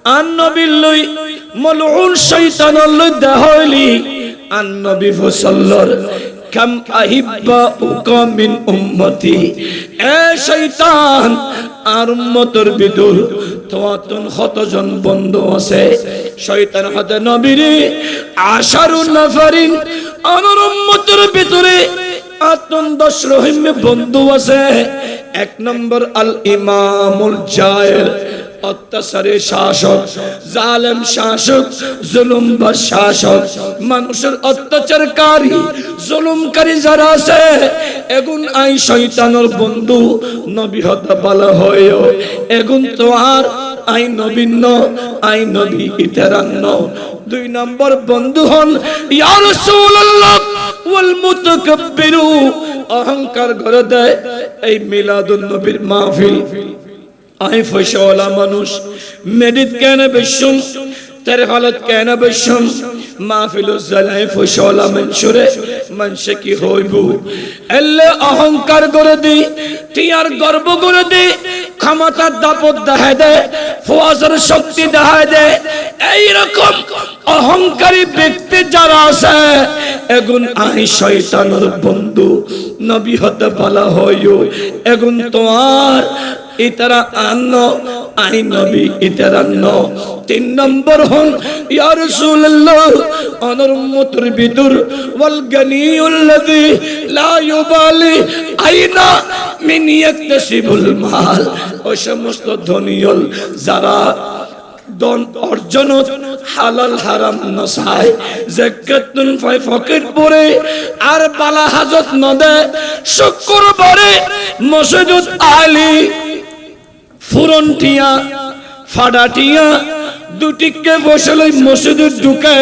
আন নবীর লই মলউন শয়তানের লই দেহলি আন নবী ফসল্লর কাম আহিব্বা উকা মিন উম্মতি এ শয়তান আর উম্মতের ভিতর তোয়াতুন কতজন বন্ধু আছে শয়তান হতে নবীরে আশারুন নাফারিন আমার উম্মতের ভিতরে আতন 10 রহিম বন্ধু আছে এক নম্বর আল ইমামুল জায়ের অত্যাচারী শাসক জালেম শাসক জুলুমবাজ শাসক মানুষের অত্যাচারকারী জুলুমকারী যারা আছে এগুন আই শয়তানের বন্ধু নবী হতে বলা হয় এগুন তো আর আই নবীন আই নবী ইতরান্ন দুই নম্বর বন্ধু হন ইয়া রাসূলুল্লাহ ওয়াল মুতাকাব্বিরু অহংকার করে দেয় এই মিলাদুন নবীর মাহফিল আই ফশওয়ালা মানুষ মেডিত কেন বেশম তেরে হালত কেন বেশম মাহফিল জালাই ফশওয়ালা মনসুরে মনসে কি হইবু এলে অহংকার করে দি টিয়ার গর্ব করে দি ক্ষমতার দাপট দেখায় দে ফওয়াজের শক্তি দেখায় দে এই রকম অহংকারী ব্যক্তি যারা আছে এগুন আই শয়তানের বন্ধু নবী হতে বলা হয় এগুন তোমার ইতারা আন্ন আই নবী ইতারান্ন তিন নম্বর হন ইয়া রাসূলুল্লাহ আনার উম্মতের ভিতর ওয়াল গানিউল্লাযী লা ইউবালি আইনা মিন ইয়াকতাসিবুল মাল ও সমস্ত ধনীল যারা দন অর্জন হালাল হারাম নসায় যাকাতুন ফাই ফকির পরে আর বালা হাজত নদে শুক্রবারে মসজিদ আলী ফুরন্টিয়া ফাডাটিয়া দুটিকে বসলে মসজিদে ঢুকে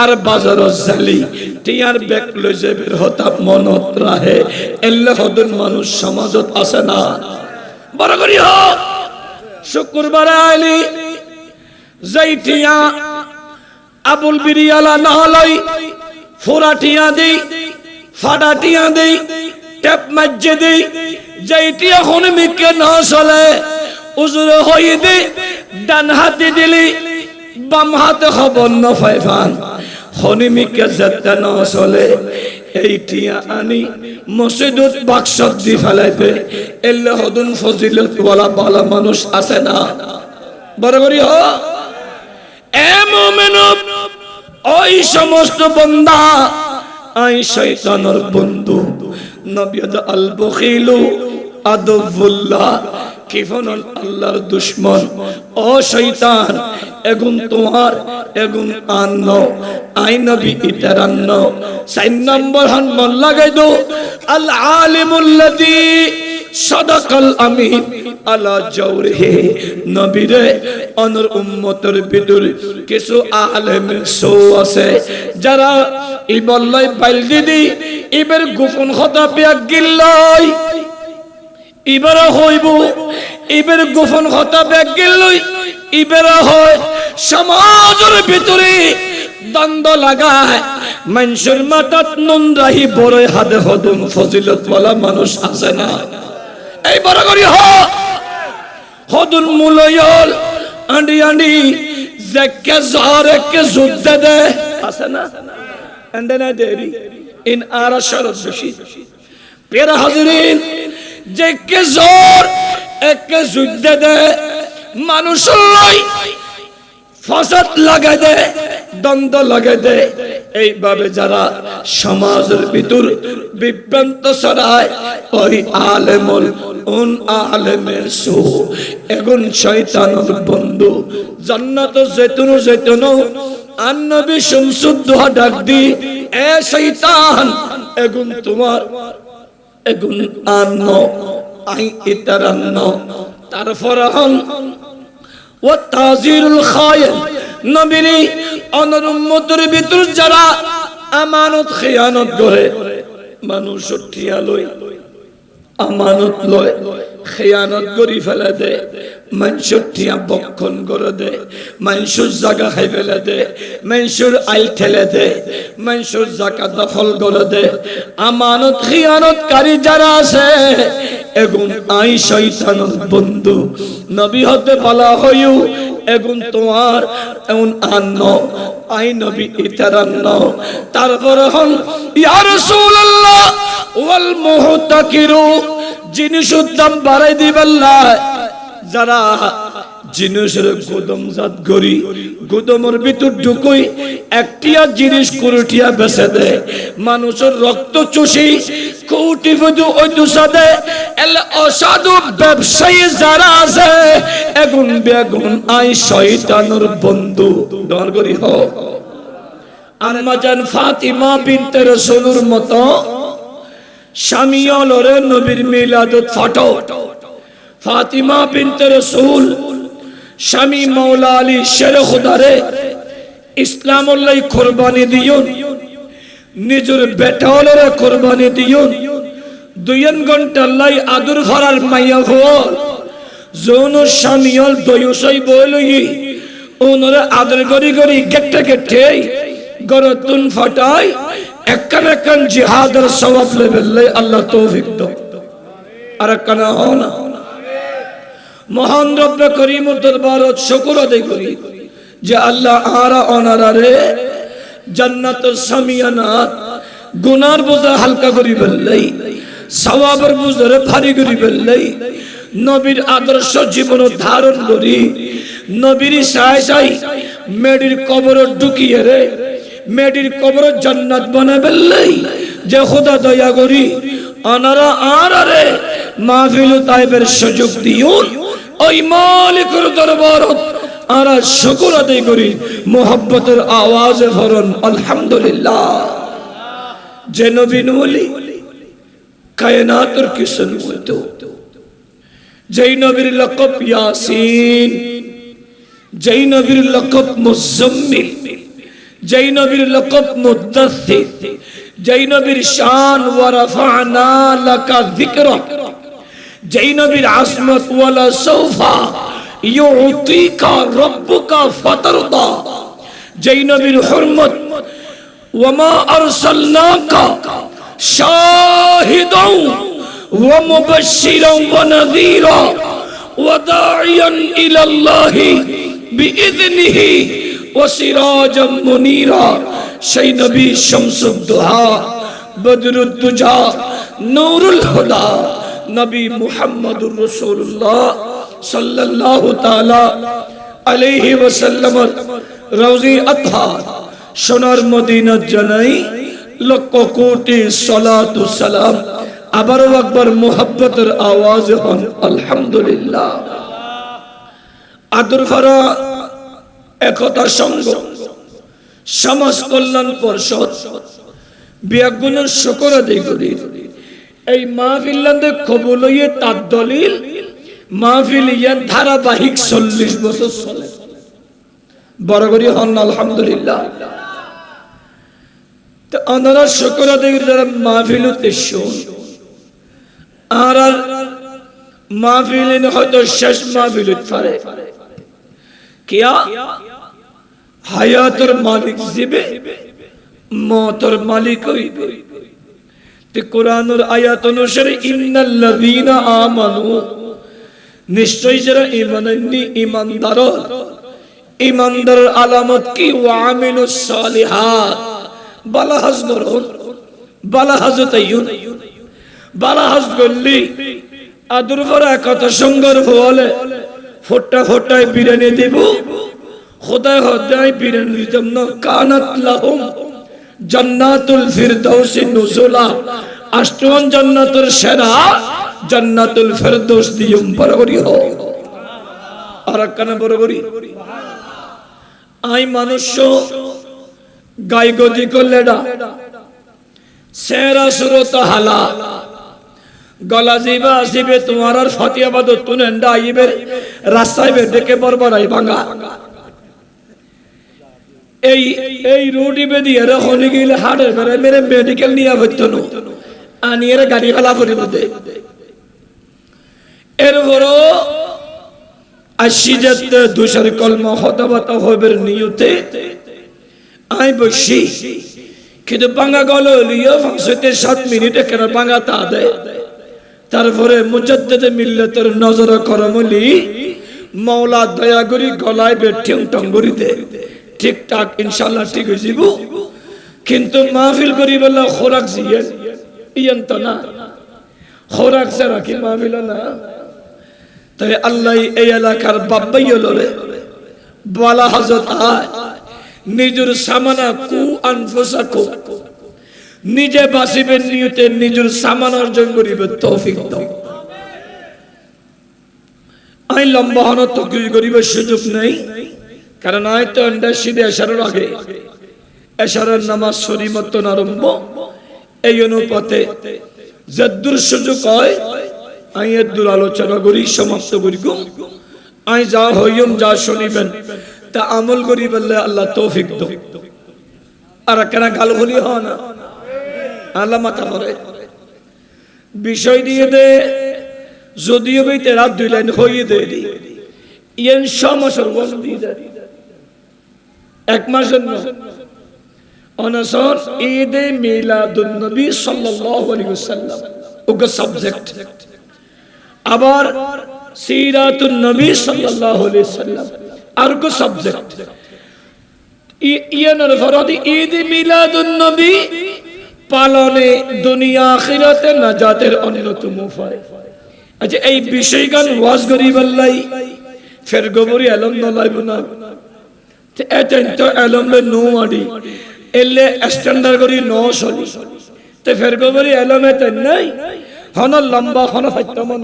আর বাজার জালি টিয়ার ব্যাগ লই যাবের হতা মনত রাহে এল্লে হদন মানুষ সমাজত আছে না বড় করি হ শুক্রবার আইলি যাইটিয়া আবুল বিরিয়ালা নহলাই ফুরাটিয়া দেই ফাডাটিয়া দেই টেপ মাজ্জে দেই যাইটিয়া হনমিকে না চলে উজুর হই দে ডান হাতে দিলি বাম হাতে খবর ন ফাইফান হনমিকে যেতে না চলে এইটিয়া আনি মসজিদত বাক্সত দি ফেলাইতে এল্লে হদন ফজিলত ওয়ালা বালা মানুষ আছে না বড় করি হ এ মুমিন ওই সমস্ত বান্দা আই শয়তানের বন্ধু নবী আল বখিলু আদুল্লাহ কিফন আল্লাহর দুশমন ও শয়তান এগুন তোমার এগুন আন্ন আই নবী ইতারান্ন 4 নম্বর হন মন লাগাই দো আল আলিমুল্লাযী সাদাকাল আমিন আলা জাওরিহি নবীরে অনর উম্মতের ভিতর কিছু আলেম সো আছে যারা ইবল্লাই বাইল দিদি ইবের গোপন কথা পেয়া গিল্লাই ইবের হইব ইবের গোপন কথা পেয়া গিল্লাই ইবের হয় সমাজের ভিতরে দ্বন্দ্ব লাগায় মানুষের মাথাত নুন রাহি বড় হাতে হদম ফজিলত ওয়ালা মানুষ আছে না এই বড় করি হ হদুল মুলয়ল আন্ডি আন্ডি জেকে জহরে কে যুদ্ধ দে আছে না এন্ড না দেরি ইন আরা শরত বশি পেরা হাজিরিন জেকে জোর একে যুদ্ধ দে মানুষ লই ফসাদ লাগাই দে দ্বন্দ্ব লাগাই দে এইভাবে যারা সমাজের ভিতর বিভ্রান্ত ছড়ায় ওই আলেমুল উন আলেমের সু এগুন শয়তানের বন্ধু জান্নাত জৈতুন জৈতুন আন নবী শামসুদ দুহা ডাক দি এ শয়তান এগুন তোমার এগুন আন্ন আই ইতারান্ন তারপর হন ও তাজিরুল খায়ন নবীর অনর উম্মতের ভিতর যারা আমানত খিয়ানত করে মানুষ ঠিয়া লই আমানত লয় খিয়ানত করি ফেলে দে মানুষের ঠিয়া বক্ষণ করে দে মানুষের জায়গা খাই ফেলে দে মানুষের আইল ঠেলে দে মানুষের জায়গা দখল করে দে আমানত খিয়ানতকারী যারা আছে এগুন আই শয়তানের বন্ধু নবী হতে বলা হইউ এগুন তোমার এমন আন্ন আই নবী ইতারান্ন তারপর হন ইয়া রাসূলুল্লাহ ওয়াল মুহতাকিরু জিনিসের দাম বাড়াই দিবাল্লাহ যারা জিনিসের গোদমজাত করি গোদমের ভিতর ঢুকুই একটিয়া জিনিস কোটিয়া বেচে দেয় মানুষের রক্ত চুষি কোটি বধু ঐতুষা দেয় এলে অসাধু ব্যবসায়ী যারা আছে এগুন বেগুন আই শয়তানের বন্ধু ডর করি হ আম্মা জান ফাতিমা বিনতে রাসূলের মতো শামিয়ালরে নবীর মিলাদত ফটো ফাতিমা বিনতে রাসূল স্বামী মৌলা আলী শের খুদারে ইসলামুল্লাহ কুরবানি দিয়ুন নিজের বেটাওয়ালারে কুরবানি দিয়ুন 2 ঘন্টা লাই আদর ভরার মাইয়া হল যৌন স্বামীল দয়সই বলই ওনরে আদর করি করি গেটে গেটে গরতুন ফাটাই একখান জিহাদের সওয়াব লেবেলে আল্লাহ তৌফিক দাও আর কানা হনা মহান রব্ব করিমের দরবারত শুকর আদায় করি যে আল্লাহ আরা অনারারে জান্নাতুল সামিয়ানাত গুনার বোঝা হালকা করি বললেই সওয়াবের বোঝারে ভারী করি বললেই নবীর আদর্শ জীবন ধারণ করি নবীর সাই সাই মেডির কবর ঢুকিয়ে রে মেডির কবর জান্নাত বানাবে বললেই যে খোদা দয়া করি অনারা আরারে মাহফিল তাইবের সুযোগ দিউন ওই মালিকের দরবারত আরা শুকর আদায় করি মোহাব্বতের আওয়াজে ভরন আলহামদুলিল্লাহ যে নবী নূলি কায়নাতের কিসন হইতো যেই নবীর লকব ইয়াসিন যেই নবীর লকব মুজাম্মিল যেই নবীর লকব মুদাথ্থির যেই নবীর শান ওয়া রাফা'না লাকা যিকরা যেই নবীর আসমত ওয়ালা সৌফা ইউতিকা রাব্বুকা ফাতারদা যেই নবীর হুরমত ওয়ামা আরসালনাকা শাহিদাও ওয়া মুবাশশিরাও ওয়া নাযীরা ওয়া দাঈয়ান ইলাল্লাহি বিইذনিহি ওয়া সিরাজাম মুনীরা সেই নবী শামসুদ দুহা বদরুদ দুজা নূরুল হুদা নবী মুহাম্মদুর রাসূলুল্লাহ সাল্লাল্লাহু তাআলা আলাইহি ওয়াসাল্লাম রওজি আতহার সোনার মদিনা জানাই লক্ষ কোটি সালাতু সালাম আবারও একবার মুহাব্বতের আওয়াজে হন আলহামদুলিল্লাহ আদর ভরা একতা সংঘ সমাজ কল্যাণ পরিষদ বিয়াগুণের শুকর আদায় করি এই মাহফিলাতে কবুল হয়ে তার দলিল মাহফিল ইয়ার ধারাবাহিক 40 বছর চলে বড় করি হন আলহামদুলিল্লাহ তো আনারা শুকর আদায় করি যারা মাহফিলতে শুন আর মাহফিল হয়তো শেষ মাহফিল পারে কিয়া হায়াতের মালিক জিবে মওতের মালিক হইবে তে কোরআনের আয়াত অনুসারে ইন্নাল্লাযীনা আমানু নিশ্চয় যারা ঈমান আননি ঈমানদারের আলামত কি ওয়া আমিলুস সালিহাত বালাহাজ করুন বালাহাজ তাইয়ুন বালাহাজ গল্লি আদর ভরা কথা সংগর হলে ফোটা ফোটায় বিরিয়ানি দেব খোদায় খোদায় বিরিয়ানি দিতাম না কানাত লাহুম জান্নাতুল ফিরদাউসি নুজুলা আষ্টম জান্নাতের সেরা জান্নাতুল ফিরদাউস দিয়ম বরাবরই হ আর কানা বরাবরই আই মানুষ গাই গদি করলেডা সেরা সুরত হালা গলা জিবা আসিবে তোমার আর ফাতিয়াবাদ তুনেন্ডা আইবে রাস্তায় দেখে বরবরাই ভাঙা এই এই রুটি বেদি এর হনি গিলে হাড়ে মেরে মেরে মেডিকেল নিয়া হইতনো আনি এর গাড়ি ফেলা করিব দে এর বড় আশিজাত দুশর কলমা হতাবাতা হবের নিয়তে আই বসি কিন্তু ভাঙা গল লিয়া ফাঁসতে 7 মিনিটে কেন ভাঙা তা দেয় তারপরে মুজাদ্দিদে মিল্লাতের নজর করমলি মৌলা দয়া করি গলায় বেঠিং টঙ্গরি দে ঠিকঠাক ইনশাআল্লাহ ঠিক হয়ে যাব কিন্তু মাহফিল করি বলে খোরাক জিয়ে ইয়ান তো না খোরাক ছাড়া কি মাহফিল না তাই আল্লাহ এই এলাকার বাব্বাই হলো রে বলা হযরত আয় নিজের সামানা কু আনফুসাকু নিজে বাঁচিবেন নিয়তে নিজের সামান অর্জন করিবে তৌফিক দাও আই লম্বা হন তকরির করিবে সুযোগ নেই কারণ আয় তো সিধে এশারের আগে এশারের নামাজ শরী মতন আরম্ভ এই অনুপাতে যদ্দুর সুযোগ হয় আই এদ্দুর আলোচনা করি সমাপ্ত করি আই যা হইম যা শুনিবেন তা আমল করি বললে আল্লাহ তৌফিক দাও আর কেন গাল বলি হয় না আল্লাহ মাথা করে বিষয় দিয়ে দে যদিও বইতে রাত 2 লাইন হইয়ে দে ইয়েন সমস্যার বল দিয়ে দে 1 মাসের না অনসর ঈদে মিলাদুন নবী সাল্লাল্লাহু আলাইহি ওয়াসাল্লাম ওগো সাবজেক্ট আবার সিরাতুন নবী সাল্লাল্লাহু আলাইহি ওয়াসাল্লাম আর কো সাবজেক্ট ইয়ানের ফরদি ঈদে মিলাদুন নবী পালনে দুনিয়া আখিরাতে নাজাতের অন্যতম উপায় আচ্ছা এই বিষয়গান ওয়াজ করি বললাই ফের গোবরি আলম নলাইব না এতেন তো আলম লে নো আডি এলে স্ট্যান্ডার্ড করি নো সলি তে ফের গোবরি আলম এতেন নাই হন লম্বা হন ফাইতমন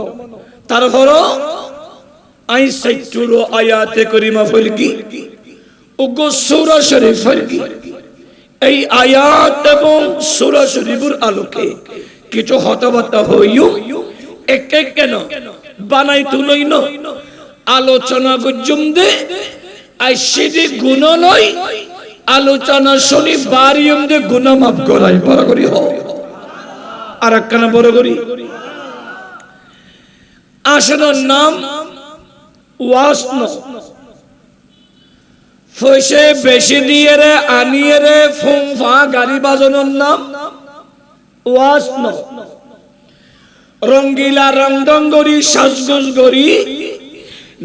তারপর আই সাইতুরো আয়াতে করিমা ফলকি ওগো সূরা শরীফ ফলকি এই আয়াত এবং সূরা শরীফের আলোকে কিছু হতবাতা হইও এক এক কেন বানাই তুলই ন আলোচনা গজুম দে আই সিদি গুণ লই আলোচনা শুনি বারিয়ম দে গুণ মাফ করাই বড় করি হ আর একখানা বড় করি আসনের নাম ওয়াসন ফসে বেশি দিয়ে রে আনিয়ে রে ফুংফা গাড়ি বাজানোর নাম ওয়াসন রঙ্গিলা রংডঙ্গরি সাজগোজ গরি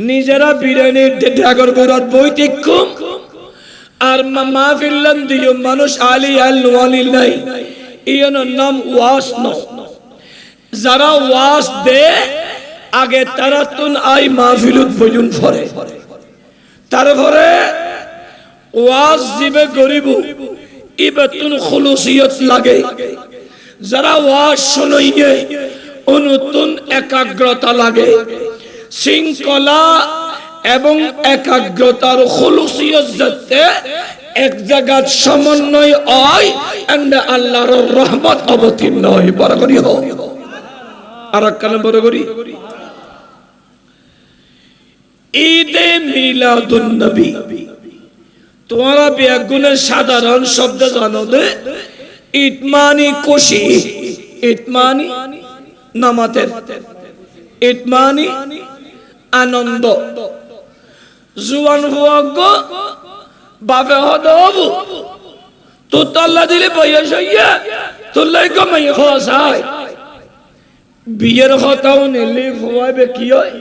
নিজেরা বিরিয়ানির ঢাকর গোড়ার বৈতিক্যম আর মাহফিল্লান দিও মানুষ আলী আল ওয়ালি নাই ইয়নের নাম ওয়াসন যারা ওয়াস দে আগে তারা তুন আই মাহফিলুত বজুন ফরে তারপরে ওয়াজ দিবে গরিব ইবাতুন খুলুসিয়ত লাগে যারা ওয়াজ শুনাইয়ে অনুতুন একাগ্রতা লাগে শৃঙ্খলা এবং একাগ্রতার খুলুসিয়ত যাতে এক জায়গার সমন্বয় হয় এন্ড আল্লাহর রহমত অবতীর্ণ হয় বড় করি হোক আর কেন বড় করি ঈদে মিলাদুন নবী তোমরা বেগুনের সাধারণ শব্দ জানো দে ইতমানি খুশি ইতমানি নামাতের ইতমানি আনন্দ জুয়ান হুয়াগ বাপে হদবু তো তাল্লা দিলে বয়স হইয়া তোলাই কমাই হসাই বিয়ের হতাও নেলে হওয়াবে কি হয়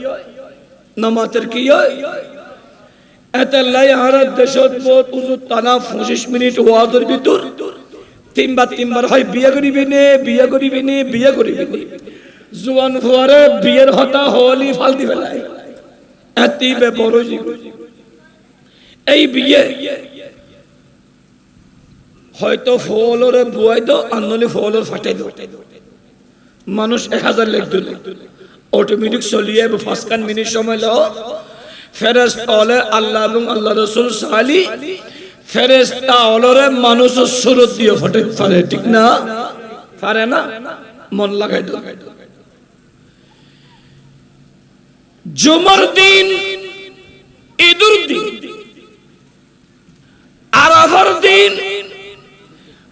নামাতের কি হয় এতাল্লাই হারাত দেশত বহুত উজুত টানা 25 মিনিট ওয়াজের ভিতর তিনবার হয় বিয়ে করিবি নে বিয়ে করিবি নে বিয়ে করিবি নে জুয়ান ফুয়ারে বিয়ের হতা হলি ফালতি ফেলাই এতিবে বড় এই বিয়ে হয়তো ফলরে বুয়াই দাও আনলে ফলর ফাটাই দাও মানুষ 1000 লেখ দিল অটোমেটিক চলিয়ে 5 মিনিট সময় লও ফেরেশতা হলে আল্লাহ এবং আল্লাহ রাসূল সালি ফেরেশতা হলরে মানুষ সুরত দিয়ে ফটে পারে ঠিক না পারে না মন লাগাই দাও জুমার দিন ঈদের দিন আরাফার দিন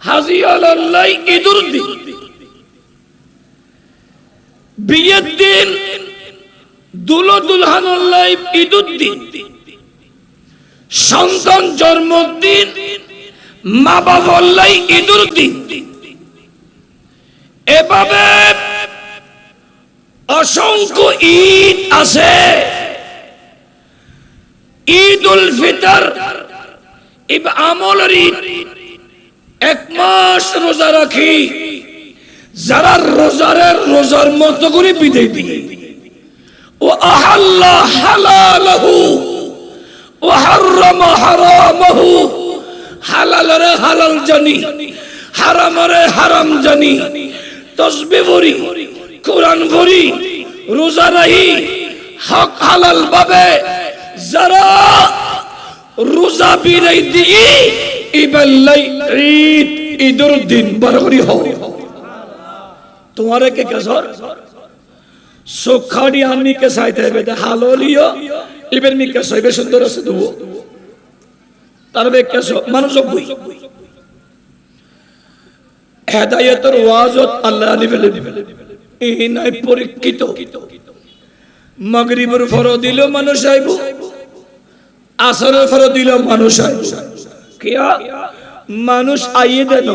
হাজি আল্লাহ ঈদের দিন বিয়ের দিন দুলো দুলহানুল্লাহ ঈদের দিন সন্তান জন্মদিন মা বাবার ঈদের দিন এভাবে অসংখ্য ঈদ আছে ঈদুল ফিতর আমলের ঈদ, এক মাস রোজা রাখি, যারা রোজার মতো করে বিদায় দিই। ও আহাল্লা হালালাহু ও হারামা হারামাহু, হালালরে হালাল জানি, হারামরে হারাম জানি, তাসবিহ পড়ি, কোরআন পড়ি, রোজা রাখি, হক হালাল ভাবে যারা রোজা বিদায় দিই, ইবাল্লাই ঈদ, ঈদের দিন বরকরি হও। তোমারে কে কেসর সোখাড়ি আমি কে সাইতে বেদে হাললিও ইবের মি কে সইবে সুন্দর আছে দেবো তার বে কেস মানুষ বই হেদায়েতের ওয়াজত আল্লাহ নিবেলে এই নাই পরীক্ষিত। মাগরিবের ফরজ দিল মানুষ আইবো, আসরের ফরজ দিল মানুষ আইবো, কিয়া মানুষ আইয়ে দেন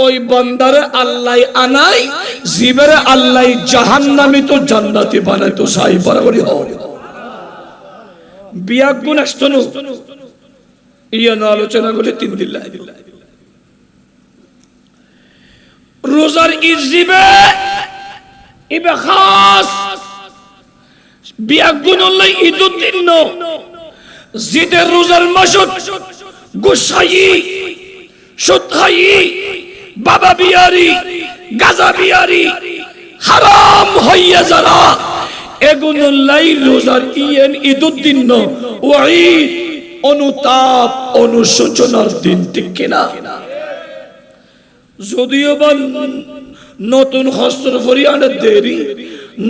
ওই বান্দারে আল্লাহ আনাই, জিবেরে আল্লাহ জাহান্নামী তো জান্নাতি বানাই তো সাই বরাবরই হও। বিয়াক গুণ আসতনু ইয়ানো আলোচনা করে 3 দিন লাই রোজার ইজিবে ইবে খাস বিয়াক গুণ আল্লাহ ঈদুদ দিন নো জিদের রোজার মাসুদ গুসাই সুতহাই বাবা বিয়ারি গাজা বিয়ারি হারাম হইয়া যারা এগুনুল্লাই রোজার ইয়েন ঈদুদ্দিন ওয়াঈদ অনুতাপ অনুশোচনার দিন ঠিক কিনা। যদিও বা নতুন হস্ত্র ফরিয়ানের দেরি,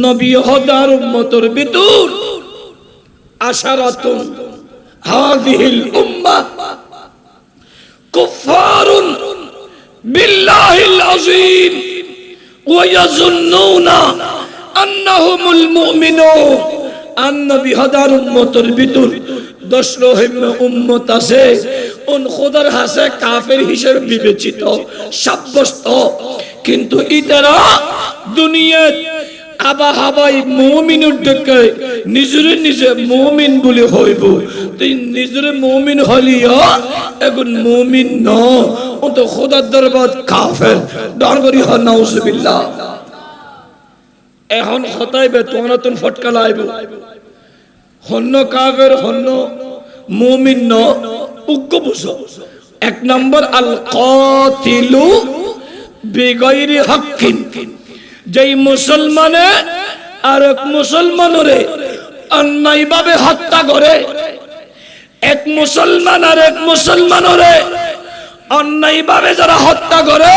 নবী হদার উম্মতের ভিতর আশারাতুন হাযিহিল উম্মাহ কুফারুন বিল্লাহিল আযীম ওয়া ইয়াযুন্নুনা আন্নাহুমুল মুমিনুন। নবী হদার উম্মতের ভিতর 10 রহিম উম্মত আছে, উন খোদার হাসে কাফের হিসেবে বিবেচিত সাব্যস্ত, কিন্তু ইতারা দুনিয়াত আবাহাবাই মুমিনের ডেকে নিজরে নিজে মুমিন বলে হইব। তুই নিজরে মুমিন হলিও এখন মুমিন ন, ও তো খোদার দরবার কাফের ডর করি হ নাউজুবিল্লাহ। এখন হতাইবে তোমরা তুন ফটকা লাইব হন্য কাফের হন্য মুমিন ন উগ্গ বুঝো। 1 নম্বর আল কাতিলু বিগাইরি হাক্কিন, যেই মুসলমানে আর এক মুসলমানরে অন্যায় ভাবে হত্যা করে, এক মুসলমান আর এক মুসলমানরে অন্যায় ভাবে যারা হত্যা করে,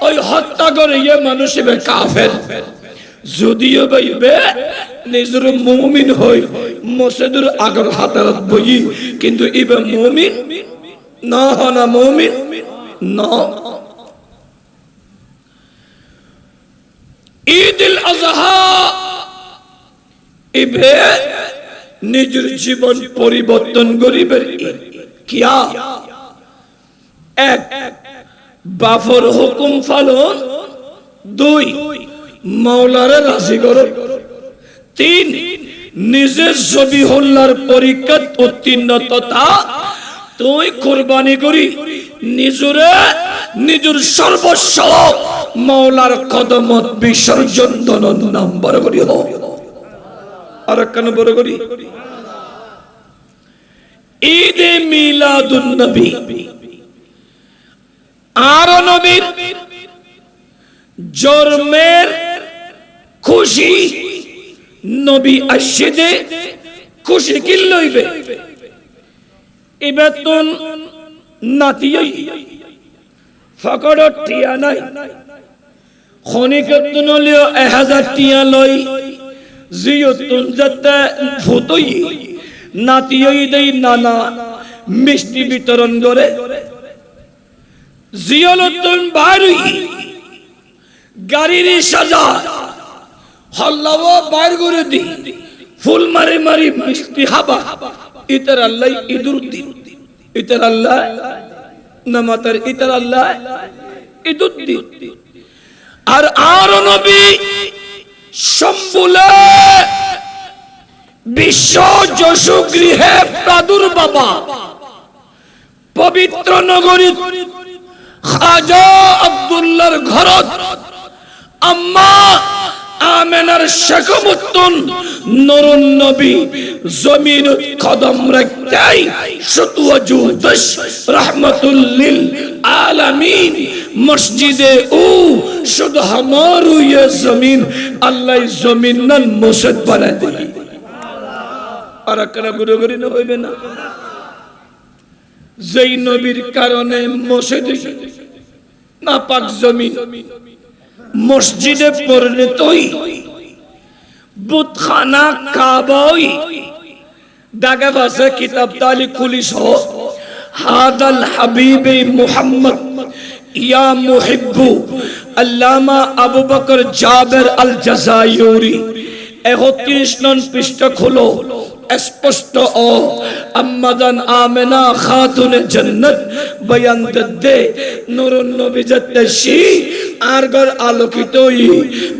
ওই হত্যা করে ইয়ে মানুষ হবে কাফের। যদিও ভাইবে নিজের মুমিন হই মসজিদের আগর হাতারত বই, কিন্তু ইবে মুমিন না হনা মুমিন না। ঈদুল আযহা ইবে নিজের জীবন পরিবর্তন করিবে। কিয়া 1 বাফর হুকুম পালন, 2 মাওলারে রাজি করো, 3 নিজের সবিহুল্লাহর পরীক্ষা উত্তীর্ণতা তুই কুরবানি করি নিজের সর্বস্ব মাওলার কদমত বিসর্জন দনন নাম বড় করি হো। আর কেন বড় করি ঈদে মিলাদুন নবী, আর নবীর জন্মের খুশি নবী আসিদে খুশি কি লইবে। ইবেতন নাতিয়ই ফকড় টিয়া নাই, খনিকতন লিও 1000 টিয়া লই, জিয়তুন যাতে ফুতই নাতিয়ই দেই নানা মিষ্টি বিতরণ করে, জিয়লতুন বাড়ি গাড়ির সাজা হল্লাও বাইর করে দি, ফুল মারি মারি মিষ্টি হাবা, ইতার আল্লাহ ঈদুর দিন, ইতার আল্লাহ নামাতার, ইতার আল্লাহ ঈদুর দিন। আর নবী সম্বুলে বিশ্ব যশু গৃহে প্রাদুর্ভাব পবিত্র নগরী খাজা আব্দুল্লাহর ঘরত আম্মা আমেনার শাকমুত্তুন নুরুন নবী জমিন কদম রাখতাই শতওয়াজুদশ রাহমাতুল লিল আলামিন মসজিদে ও শুধু আমারু ये জমিন আল্লাহ জমিন নন মসজিদ বানায় দেই আর কেন গুরুগুরি না হইবে না যেই নবীর কারণে মসজিদ না পাক জমিন মসজিদে পরিণতই বুতখানা কাবাই দাগা ভাষা কিতাব তালি কুলিশ হো হাদাল হাবিবে মুহাম্মদ ইয়া মুহিব্বু আল্লামা আবু বকর জাবের আল জাযায়ুরি ৩১ নং পৃষ্ঠ খোলো স্পষ্ট ও আম্মাজান আমেনা খাতুনে জান্নাত বয়ান দে নূরুন নবী জত্তশি আর ঘর আলোকিতই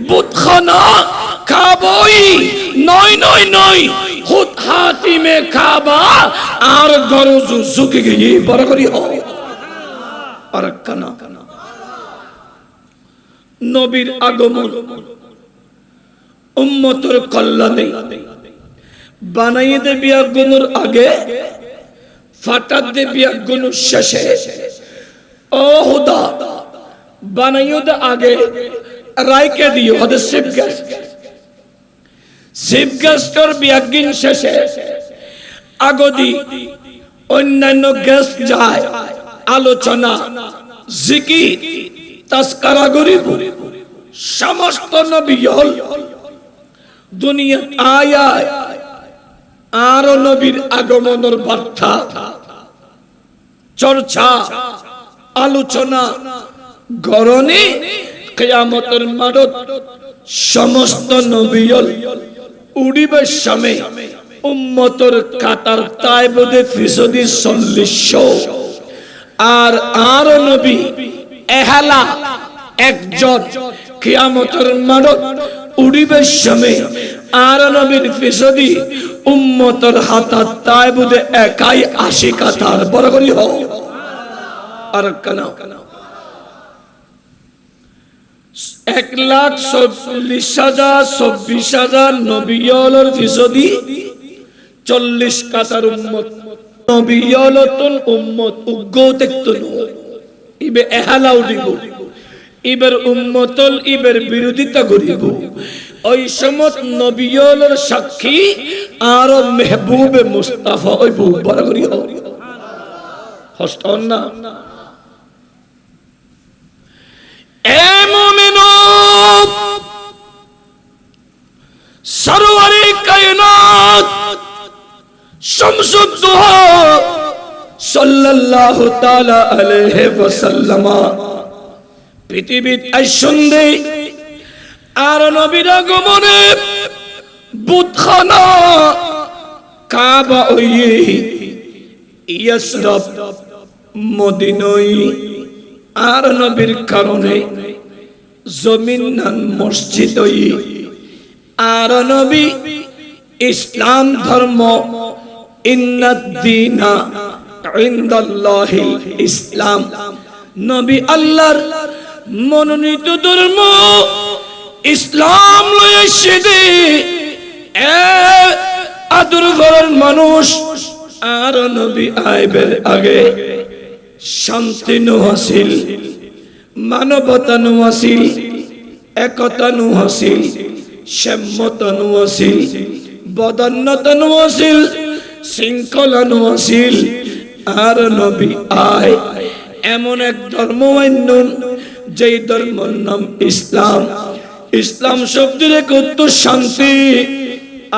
বুতখানা কাবাই নয় নয় নয় খুদ হাতিমে কাবা আর গরজু ঝুঁকে গিয়ে বড় করি হ আর কানা নবীর আগমন উম্মতের কল্যাণে বানাইয়ে দে বিয়াগুনুর আগে ফাটাত দে বিয়াগুনুর শেষে ও খুদা বানাইয়ে দে আগে রাইকে দিও হদে শিব গেস্টর বিয়াগিন শেষে আগদি অন্যান্য গেস্ট যায় আলোচনা জিকির তাসকারা গরিব সমস্ত নবী হল দুনিয়া আয়া আর নবীর আগমনের বার্তা চর্চা আলোচনা গরনে কিয়ামতের মাঠত সমস্ত নবীল উড়িবার সময় উম্মতের কাতার তাইবদে ফিসদি ৪০০ আর নবী এহালা একজন কিয়ামতের মাঠত উড়িবার সময় আর নবীর ফিসদি উম্মতের হাতাত তাইবদে একাই ৮০ কাতার বড় করি হও আর কানা ১,৪০,০০০ নবীয়লর ফিসদি ৪০ কাতার উম্মত নবীয়লতুন উম্মত উগ্গতেক্তুন ইবে এহালা উড়িব ইবের উম্মতল ইবের বিরোধিতা করিব ওই সমত নবীয়লর সাক্ষী আর মেহবুবে মুস্তাফা ওই বড় করি হও হস্তন না এ মুমিনু সরওয়ারে কায়নাত শামসুদ দুহা সাল্লাল্লাহু তাআলা আলাইহি ওয়াসাল্লাম পৃথিবীর আইসন্দে আর নবীর আগমনে বুতখানা কাবা ওই ইয়াসরব মদিনাই আর নবীর কারণে জমিন নান মসজিদ আর নবী ইসলাম ধর্ম ইন্নাদ-দীনা ইনদাল্লাহিল ইসলাম নবী আল্লাহর মনোনীত ধর্ম ইসলাম লয়ে এসেছে আদর ঘরের মানুষ আর নবী আইবের আগে শান্তি নু হাসিল মানবতা নু হাসিল একতা নু হাসিল সম্মতা নু হাসিল বদান্যতা নু হাসিল শৃঙ্খলা নু হাসিল আর নবী আয় এমন এক ধর্ম মান্যন যেই ধর্মের নাম ইসলাম ইসলাম শব্দের এক অর্থ শান্তি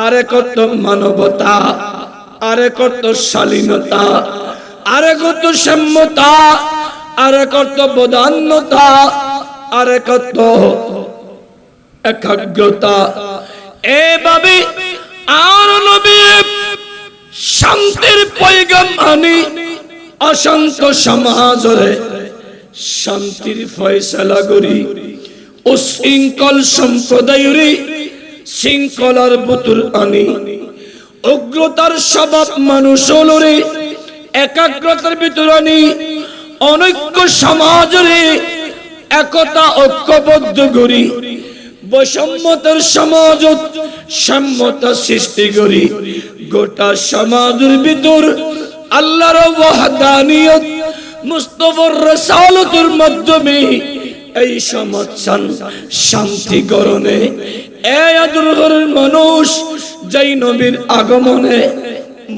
আর এক অর্থ মানবতা আর এক অর্থ শালীনতা আর এক অর্থ সম্মতা আর এক অর্থ বদান্যতা আর এক অর্থ একাগ্রতা এভাবে আর নবী শান্তির পয়গাম আনি অসংখ্য সমাজরে শান্তির ফয়সালা করি উশৃঙ্খল সম্প্রদায়ের শৃঙ্খলার বুতুর আনি উগ্রতার স্বভাব মানুষ হলরে একাগ্রতার ভিতরে নেই অনৈক্য সমাজরে একতা ঐক্যবদ্ধ করি বৈষম্যতার সমাজ সম্মতা সৃষ্টি করি গোটা সমাজের ভিতর আল্লাহর ওয়াহদানিয়ত মুস্তাফার রাসালাতের মাধ্যমে এই সমাজ শান্তি করণে এই আদরের মানুষ যেই নবীর আগমনে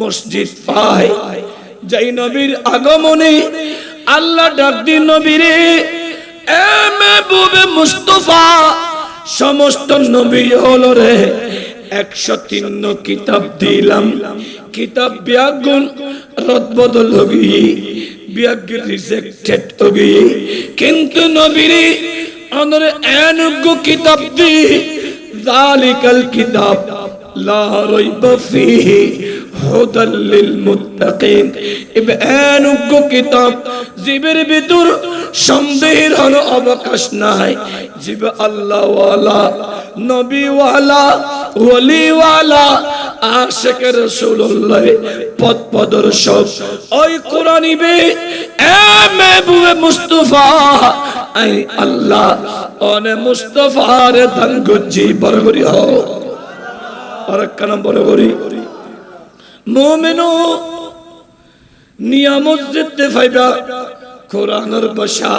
মসজিদ পায় যেই নবীর আগমনে আল্লাহ ডাক দিন নবীরে এ মেহবুবে মুস্তাফা সমস্ত নবী হলো রে 103 কিতাব দিলাম কিতাব ব্যাগুন রদবদল হগি ব্যাগ রিজেক্টেড হগি কিন্তু নবীরে অনর এনুগ কিতাব দি যালিকাল কিতাব লা রাইবা ফিহি হুদাল লিল মুত্তাকিন এনুগ কিতাব জিবের ভিতর সন্দেহের হলো অবকাশ নাই জিব আল্লাহ ওয়ালা নবী ওয়ালা ওলি ওয়ালা আশিক রাসূলুল্লাহ পথ প্রদর্শক ওই কোরআনিবে এ মেহবুবে মুস্তাফা আই আল্লাহ ওনে মুস্তাফার দান গজি বরগরি হও আর কানা বরগরি মুমিনু নিয়ামত যেতে ফাইবা কোরআনের ভাষা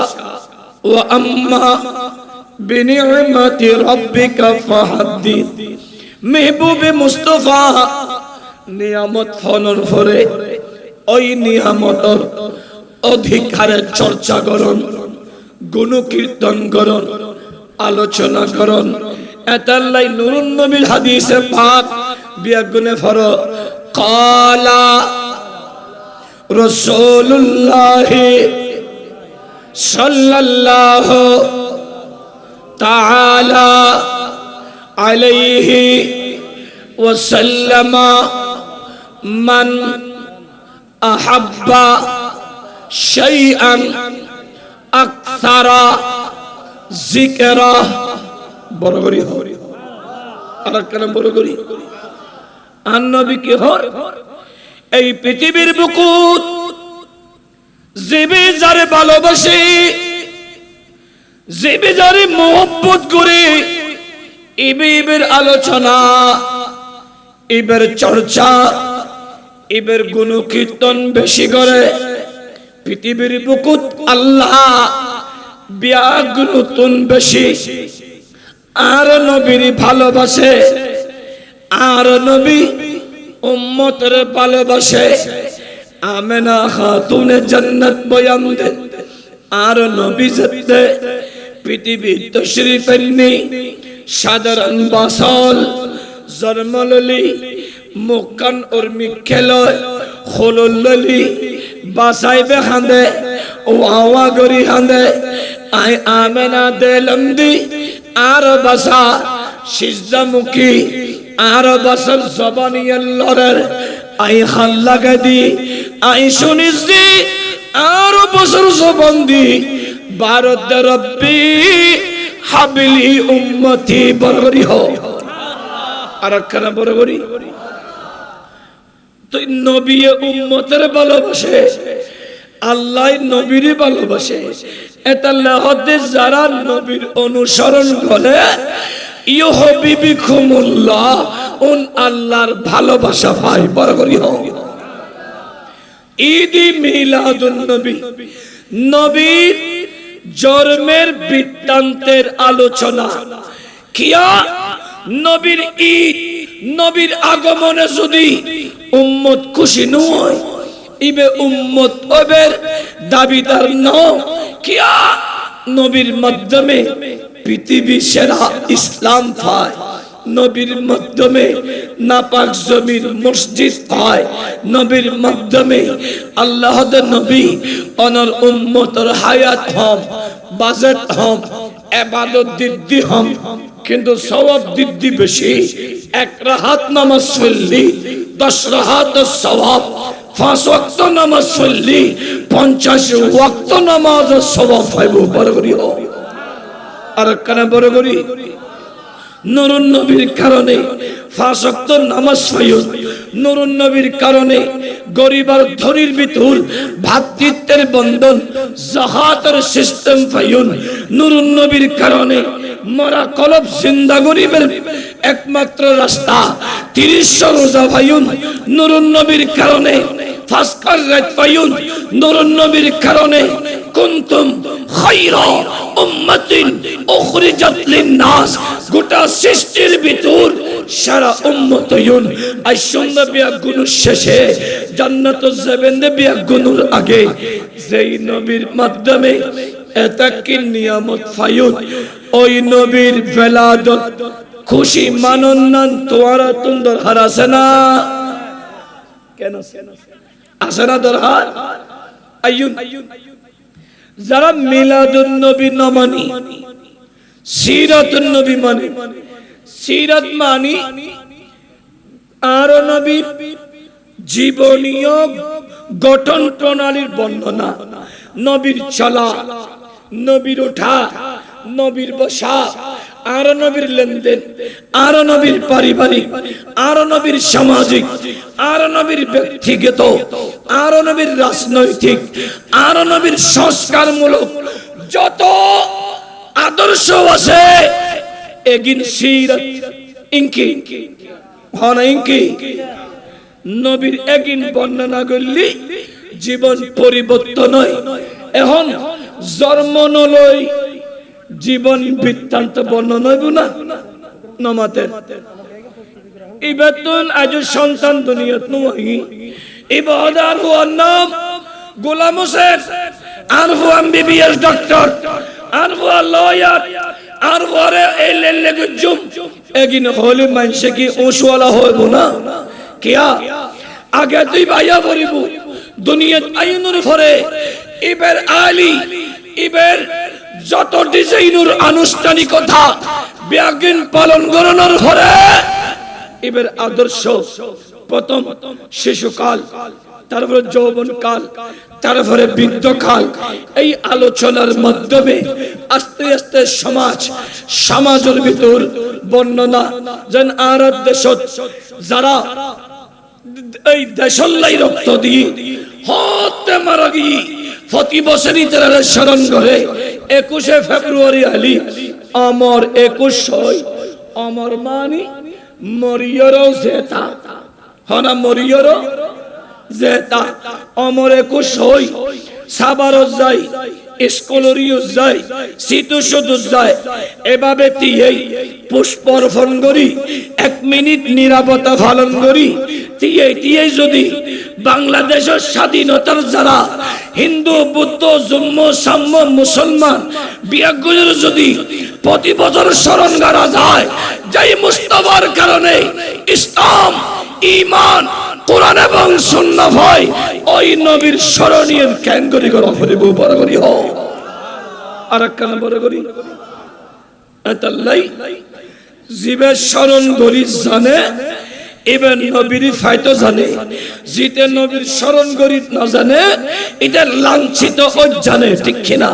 ওয়া আম্মা বিনিআমাতি রাব্বিকা ফাহাদ্দিস মেহবুবে মুস্তাফা নিয়ামত ফলর পরে ওই নিয়ামতর অধিকারে চর্চা করুন গুণ কীর্তন করুন আলোচনা করুন এতাল্লাই নুরুন নবীর হাদিসে পাক বিয়াগুনে ফর কালা রাসূলুল্লাহ সাল্লাল্লাহু তাআলা আলাইহি ওয়াসাল্লাম মান আহাব্বা শাইআন আকসারা যিকরা বরগরি হরি আর কালাম বরগরি আন নবী কি হর এই পৃথিবীর বুকুত জিবে যারে ভালোবাসে জিবে যারে মোহব্বত করে ইবের আলোচনা ইবের চর্চা ইবের গুণ কীর্তন বেশি করে পৃথিবীর বুকুত আল্লাহ ব্যাগ্রতন বেশি আর নবীর ভালোবাসে আর নবী উম্মতের ভালোবাসে আমেনা খাতুনে জান্নাত বয়ান দেন আর নবী যেতে পৃথিবী তশরিফ এনে সাধারণ বাসল জন্মললি মুকান উর্মি খেলয় খোললি বাসাইবে হাঁদে ওয়াওয়া গরি হাঁদে আই আমেনা দেলন্দি আর বাসা সিজদামুখী আর বাসল জবানিয়াল্লাহর আই খাল লাগা দি আই শুনিস দি আর বছর জবান্দি ভারত রব্বি হাবিলি উম্মতি বরগরি হো আর কানা বরগরি তো নবী উম্মতের ভালোবাসে আল্লাহ নবীর ভালোবাসে এটা লাহতে যারা নবীর অনুসরণ করে ইউহিবিকুমুল্লাহ উন আল্লাহর ভালোবাসা পায় বরগরি হো ঈদ মিলাদুন নবী নবীর জন্মের বৃত্তান্তের আলোচনা কিয়া নবীর ঈদ নবীর আগমনে যদি উম্মত খুশি নয় ইবে উম্মত ওবের দাবিদার নও কিয়া নবীর মাধ্যমে পৃথিবী সেরা ইসলাম পায় নবীর মাধ্যমে নাপাক জমির মসজিদ হয় নবীর মাধ্যমে আল্লাহর নবী অনর উম্মতর হায়াত হম বাজেট হম ইবাদত দিদ্দি হম কিন্তু সওয়াব দিদ্দি বেশি এক রাহাত নামাজ পড়লি 10 রাহাত সওয়াব 5 ওয়াক্ত নামাজ পড়লি 50 ওয়াক্ত নামাজ সওয়াব পাইব বরগরি হো আর কানা বরগরি নুরুন নবীর কারণে 5 ওয়াক্ত নামাজ পড়িও নুরুন নবীর কারণে গরিব আর ধনীর ভিতর ভ্রাতৃত্বের বন্ধন জাহাতের সিস্টেম পাইন নুরুন নবীর কারণে মরা কলব জিন্দা গরিবের একমাত্র রাস্তা 30 রোজা পাইন নুরুন নবীর কারণে ফাসকার রাত পাইন নুরুন নবীর কারণে কুনতুম খায়রা উম্মাতিন উখরিজাত লিন-নাস গোটা সৃষ্টির ভিতর সারা উম্মতয়ুন আইসুন্না বিয়া গুনুর শেষে জান্নাত যাবেন বিয়া গুনুর আগে যেই নবীর মাধ্যমে এতাকি নিয়ামত ফায়ুন ওই নবীর বেলাদত খুশি মানন্নান তোয়ারা তুন্দর হারাসনা কেন আসনা দরহার আইয়ুন যারা মিলাদুন নবী না মানি সিরাতুন নবী মানে সিরাত মানি আর নবীর জীবনীয় গঠন প্রণালীর বর্ণনা নবীর চলা নবীর ওঠা নবীর বসা আর নবীর লেনদেন আর নবীর পারিবারিক আর নবীর সামাজিক আর নবীর ব্যক্তিগত আর নবীর রাজনৈতিক আর নবীর সংস্কারমূলক যত আদর্শ আছে এগিন সিরাত ইনকি হনা ইনকি নবীর এগিন বর্ণনা করলি জীবন পরিবর্তন হয় এখন জন্ম নলই জীবন বৃত্তান্ত বর্ণনা হইব না নমাতের ইবাতুন আজ সন্তান দুনিয়াত নহি ইবাদার হুয়ার নাম গোলাম হোসেন আর হু এমবিবিএস ডক্টর আর হু লয়ার আর হরে এলএলএ গুজুম এগিন হলি মানসে কি ওসওয়ালা হইব না কিয়া আগে তুই ভাইয়া বলিব দুনিয়াত আইনুর ফরে ইবের আলী ইবের যত ডিজাইনুর আনুষ্ঠানিকতা ব্যাগিন পালন গণনার ফরে এবার আদর্শ প্রথম শিশুকাল তারপরে যৌবনকাল তারপরে বৃদ্ধকাল এই আলোচনার মাধ্যমে আস্তে আস্তে সমাজের ভিতর বর্ণনা যেন আর দেশ যারা এই দেশল্লাই রক্ত দিয়ে হতে মারা গিয়ে প্রতি বছরই তারা স্মরণ করে 21 ফেব্রুয়ারি আলী আমার 21 আমার মানি মরিয়রও জেতা হনা মরিয়রও জেতা আমার 21 সাবারও যাই স্কুলরিও যাই সিতু শুধু যায় এভাবে তিয়েই পুষ্পর্পণ করি 1 মিনিট নিরাপত্তা পালন করি তিয়ে যদি বাংলাদেশের স্বাধীনতার যারা হিন্দু বৌদ্ধ জম্ম সাম্য মুসলমান বিয়াগুলোর যদি প্রতি বছর স্মরণ করা যায় যাই মুস্তাফার কারণে ইসলাম ঈমান কোরআন এবং সুন্নাহ হয় ওই নবীর স্মরণীয় ক্যাঙ্গরি করা ফরিব বড় করি হ আর কান বড় করি আতাল্লাই জীবের স্মরণ করি জানে এবার নবীর ফায়তো জানে জিতে নবীর স্মরণ করি না জানে এটা লাঞ্ছিত ও জানে ঠিক কিনা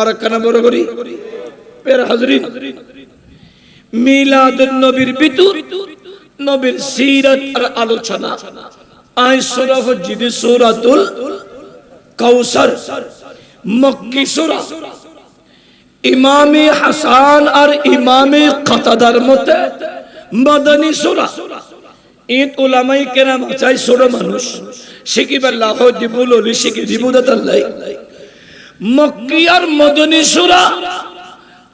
আর কান বড় করি পের হাজরিন মিলাদুন নবীর ভিতর নবীর সিরাত আর আলোচনা আই সূরা জিদি সূরাতুল কাউসার মক্কি সূরা ইমামে হাসান আর ইমামে কাতাদার মতে মাদানী সূরা ঈদ উলামায়ে কেরাম চাই সূরা মানুষ শিকিবাল্লাহ দিবুল ওলি শিকি দিবুদাতাল্লাহ মক্কি আর মাদানী সূরা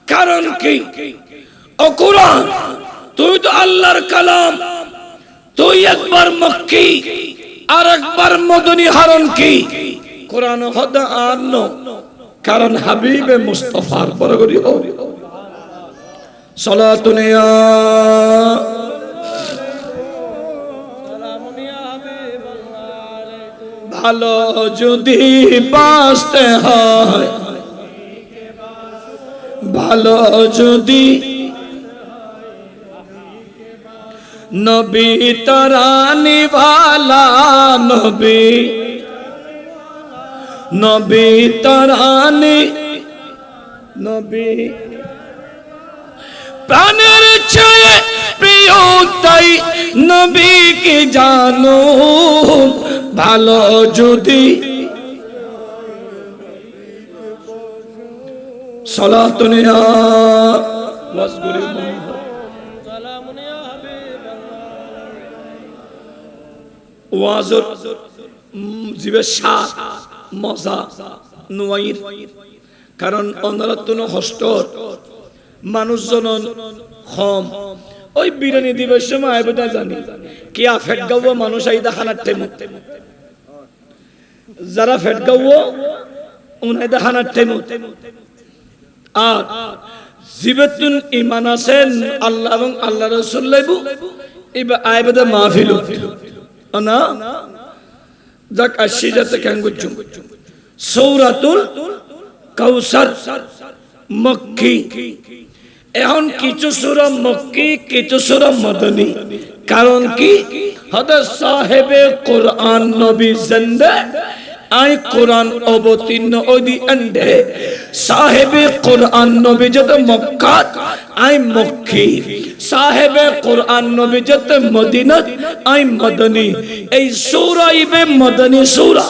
কারণ কি ও কোরআন তুই তো আল্লাহর কালাম তুই একবার মক্কি আর একবার মদনী হারন কি কোরআন হদা আন্ন কারণ হাবিবে মুস্তাফার বরগরি হো সালাতুন ইয়া ভালো যদি বাঁচতে হয় ভালো যদি নবী তরানি वाला নবী তরানি নবী প্রাণের চেয়ে প্রিয় তাই নবীকে জানো ভালো যদি সালাতুন ইয়া ওয়াসগুরি সালামুন ইয়া হাবিবাল্লাহ ওয়াজর জিবে শাহ মজা নুয়াইর কারণ অনরাতন হস্ত মানুষজন কম ওই বিরিয়ানি দিবের সময় আইবটা জানি কি ফেট গাওয়া মানুষ আইদা খানার টেমু যারা ফেট গাওয়া উনাইদা খানার টেমু আর জিবেতুন ঈমান আছেন আল্লাহ এবং আল্লাহ রাসূল লাইবু ইবা আইবদা মাহফিল না যাক আশিজাতে কাঙ্গুজুম সূরাতুল কাউসার মক্কি এখন কিছু সূরা মক্কি কিছু সূরা মদনী কারণ কি হযরত সাহেবে কুরআন নবী জিন্দা আই কুরআন অবতীর্ণ ওদি আন্ডে সাহেবে কুরআন নবী যত মক্কা আই মক্কি সাহেবে কুরআন নবী যত মদিনা আই মদনী এই সূরা ইবে মদনী সূরা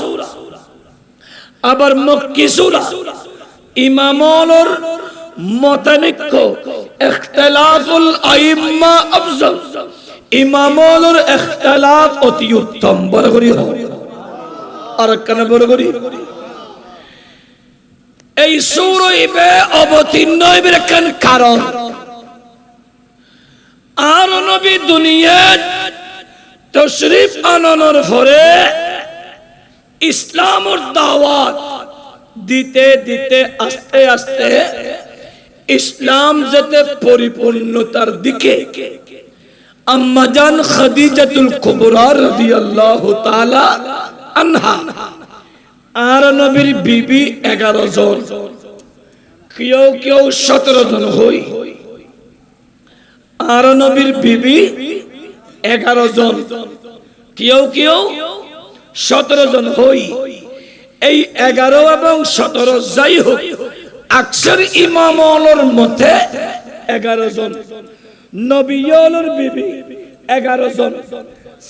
আবার মক্কি সূরা ইমামুল মতানিক্য ইখতিলাফুল আইম্মা আফজল ইমামুল ইখতিলাফ অতি উত্তম বড় করি আর কেন বড় করি এই সূরা ইবে অবতীর্ণ হইবার কারণ আর নবী দুনিয়াত তশরিফ আনানোর পরে ইসলামের দাওয়াত দিতে দিতে আস্তে আস্তে ইসলাম যাতে পরিপূর্ণতার দিকে আম্মা জান খাদিজাতুল কুবরা রাদিয়াল্লাহু তাআলা আনহা আর নবীর বিবি 11 জন কেউ কেউ 17 জন হই আর নবীর বিবি 11 জন কেউ কেউ 17 জন হই এই 11 এবং 17 যাই হোক আকসার ইমামুলের মতে 11 জন নবীর বিবি 11 জন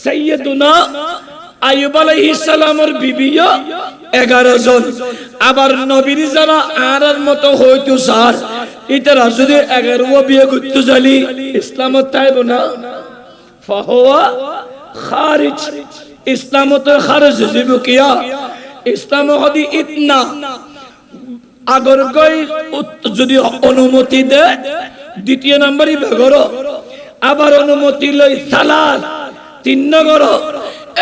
সাইয়্যিদুনা আইয়ুব আলাইহিস সালামের বিবিও 11 জন আবার নবীর যারা আরার মতো হইতো স্যার ইতারা যদি 11 বিয়ে করতে জানি ইসলামত তাইব না ফাহুয়া খারিজ ইসলামত খারিজ জিবু কিয়া ইসলাম হদি ইতনা আগর গই যদি অনুমতি দে দ্বিতীয় নম্বরই বেগরো আবার অনুমতি লই সালাত 3 নগর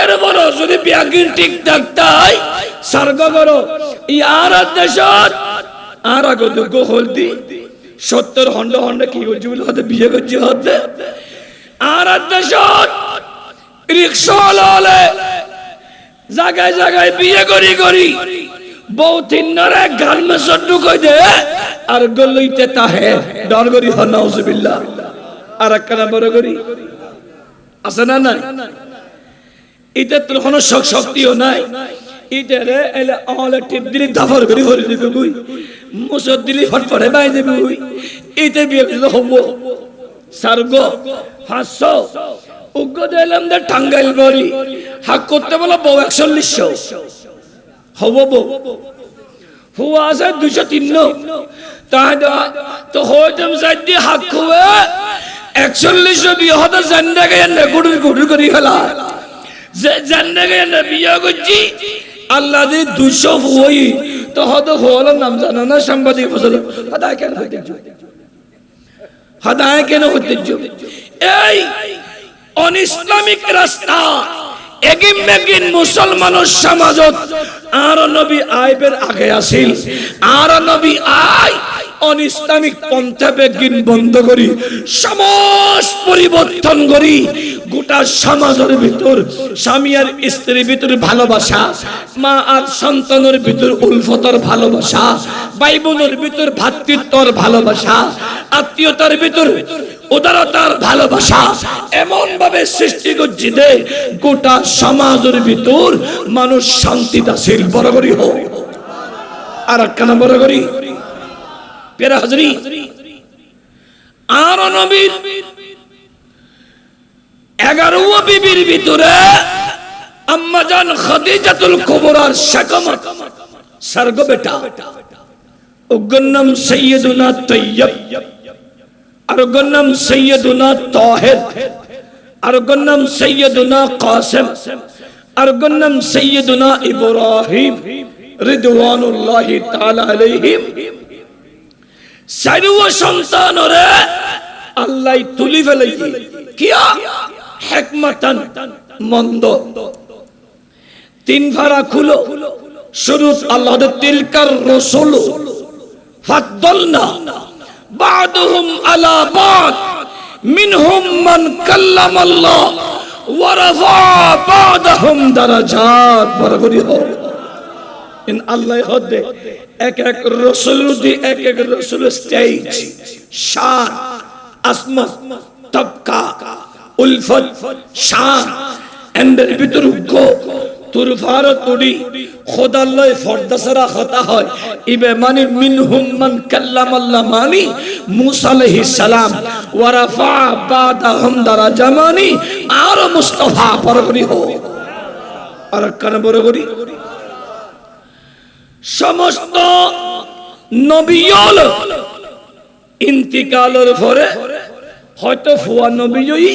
এর বড় যদি বিয়াগিন ঠিক থাকতাই সর্গ করো ইয়ার দেশত আর আগত গো হলদি 70 হন্ড হন্ড কি করছি বলে হতে বিয়ে করছি হতে আর দেশত রিকশা ললে জায়গায় জায়গায় বিয়ে করি করি বউ 3 নরে গাল মে সড্ডু কই দে আর গলইতে তাহে ডর করি হ নাউজুবিল্লাহ আর একখানা বড় করি আছে না না ইতে তোর কোনো শক্তিও নাই ইতে রে এলে আমলে টিপ দিলি দাফর করি ভরে দিবে কই মুসদ দিলি ফটফটে বাই দেবে কই ইতে বিয়ে করতে হবো সার্গ 500 উগ্র দিলাম দে টাঙ্গাইল বড়ি হাক করতে বলো বউ 4100 হবো বউ হুয়া আছে 203 তাহলে তো হইতাম সাইদি হাক হবে 4100 বিয়ে হতে জান্নাকে এনে গুড়ুর গুড়ুর করি ফেলা যে জান্নাকে এনে বিয়ে করছি আল্লাহ দি 200 হই তো হতে হলো নাম জানা না সাংবাদিক ফসল হাদায় কেন হইতে হাদায় কেন হইতে এই অনিসলামিক রাস্তা এগিন মেগিন মুসলমানের সমাজত আর নবী আইবের আগে আসিল আর নবী আই অনিসলামিক পন্থা বেগিন বন্ধ করি সমাজ পরিবর্তন করি গোটা সমাজের ভিতর স্বামী আর স্ত্রীর ভিতর ভালোবাসা মা আর সন্তানের ভিতর উলফতর ভালোবাসা ভাই বোনের ভিতর ভ্রাতৃত্বর ভালোবাসা আত্মীয়তার ভিতর উদারতার ভালোবাসা এমন ভাবে সৃষ্টি করছি যে গোটা সমাজের ভিতর মানুষ শান্তিদাসীর বরাবরই হোক আর একখানা বরাবরই পেরা হাজরি আর নবীর 11 বিবির ভিতরে আম্মা জান খাদিজাতুল কুবরার শাকামত সারগো বেটা ওগর নাম সাইয়্যিদুনা তাইয়্যিব আর ওগর নাম সাইয়্যিদুনা তাহির আর ওগর নাম সাইয়্যিদুনা কাসিম আর ওগর নাম সাইয়্যিদুনা ইব্রাহিম রিদওয়ানুল্লাহি তাআলা আলাইহিম সাইরু সন্তানরে আল্লাহ তুলি ফেলাইছে কিয়া হিকমাতান মন্দ তিন ফারা খুলো শুরু আল্লাহ তিলকার রাসূল ফাদলনা বাদুহুম আলা বাদ মিনহুম মান কাল্লামাল্লাহ ওয়া রাফা বাদহুম দারাজাত বরগরি হো ইন আল্লাহ হদে এক এক রাসূল দি এক এক রাসূল স্টেজ শান আসমত তবকা উলফত শান এন্ডের ভিতর গো তুরফার তুড়ি খোদাল্লাহ ফরদাসরা খতা হয় ইবে মানে মিনহুম মান কাল্লামাল্লাহ মানি মুসা আলাইহিস সালাম ওয়া রাফা বাদাহুম দারাজা মানি আর মুস্তাফা পরগরি হো আর কান বরগরি সমস্ত নবীল ইন্তিকালের পরে হয়তো ফুয়া নবী হই